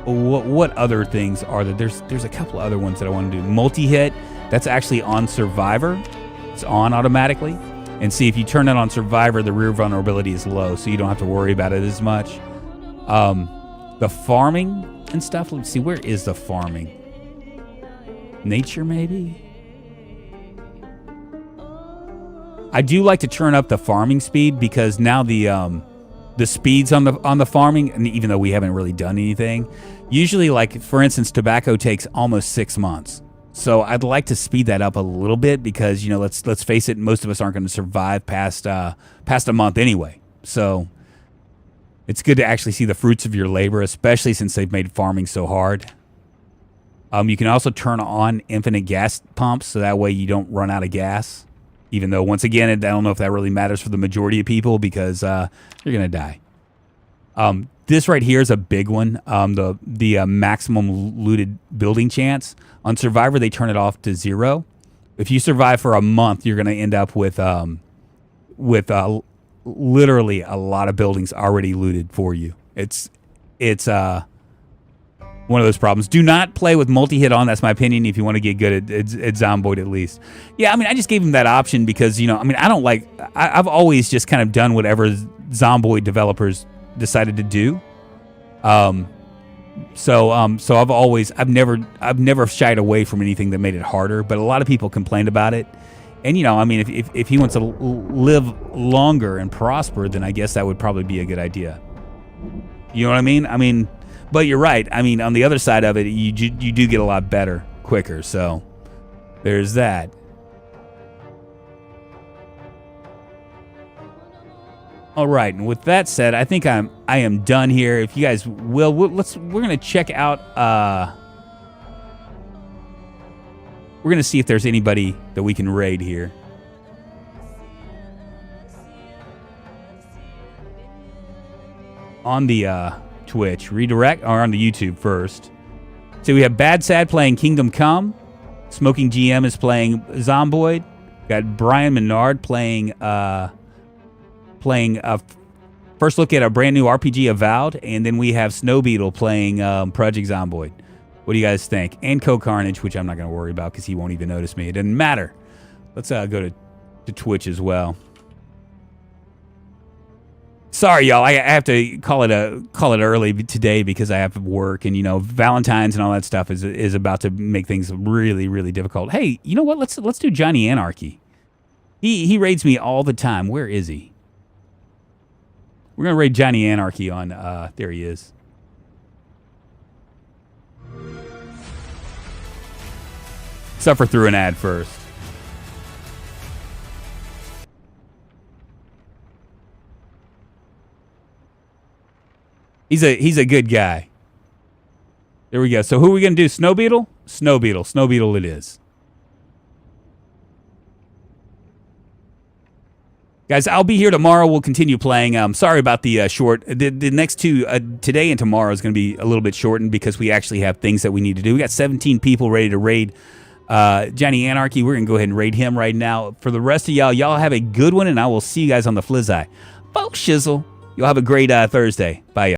What other things are there? There's a couple other ones that I want to do. Multi-hit, that's actually on Survivor. It's on automatically. And see, if you turn it on Survivor, the rear vulnerability is low, so you don't have to worry about it as much. The farming and stuff, let's see, where is the farming? Nature, maybe? I do like to turn up the farming speed because now the speeds on the farming, and even though we haven't really done anything, usually, like for instance, tobacco takes almost 6 months. So I'd like to speed that up a little bit because, you know, let's face it, most of us aren't going to survive past a month anyway. So it's good to actually see the fruits of your labor, especially since they've made farming so hard. You can also turn on infinite gas pumps so that way you don't run out of gas. Even though, once again, I don't know if that really matters for the majority of people because you're going to die. This right here is a big one, the maximum looted building chance. On Survivor, they turn it off to 0. If you survive for a month, you're going to end up with literally a lot of buildings already looted for you. It's one of those problems. Do not play with multi-hit on. That's my opinion if you want to get good at Zomboid at least. Yeah, I mean, I just gave him that option because, you know, I mean, I've always just kind of done whatever Zomboid developers decided to do. So I've never shied away from anything that made it harder, but a lot of people complained about it. And, you know, I mean, if he wants to live longer and prosper, then I guess that would probably be a good idea. You know what I mean? I mean, but you're right. I mean, on the other side of it, you do get a lot better quicker. So there's that. All right, and with that said, I think I am done here. If you guys will, we're gonna check out. We're gonna see if there's anybody that we can raid here. On the Twitch, redirect, or on the YouTube first. So we have Bad Sad playing Kingdom Come. Smoking GM is playing Zomboid. Got Brian Menard playing first look at a brand new RPG, Avowed, and then we have Snow Beetle playing Project Zomboid. What do you guys think? And Co-Carnage, which I'm not going to worry about because he won't even notice me. It doesn't matter. Let's go to Twitch as well. Sorry, y'all. I have to call it early today because I have work, and you know, Valentine's and all that stuff is about to make things really, really difficult. Hey, you know what? Let's do Johnny Anarchy. He raids me all the time. Where is he? We're gonna raid Johnny Anarchy on. There he is. Suffer through an ad first. He's a good guy. There we go. So who are we gonna do? Snow Beetle? Snow Beetle. Snow Beetle it is. Guys, I'll be here tomorrow. We'll continue playing. Sorry about the short. The next two, today and tomorrow, is going to be a little bit shortened because we actually have things that we need to do. We got 17 people ready to raid Johnny Anarchy. We're going to go ahead and raid him right now. For the rest of y'all have a good one, and I will see you guys on the Flizzai. Bo shizzle. You'll have a great Thursday. Bye, y'all.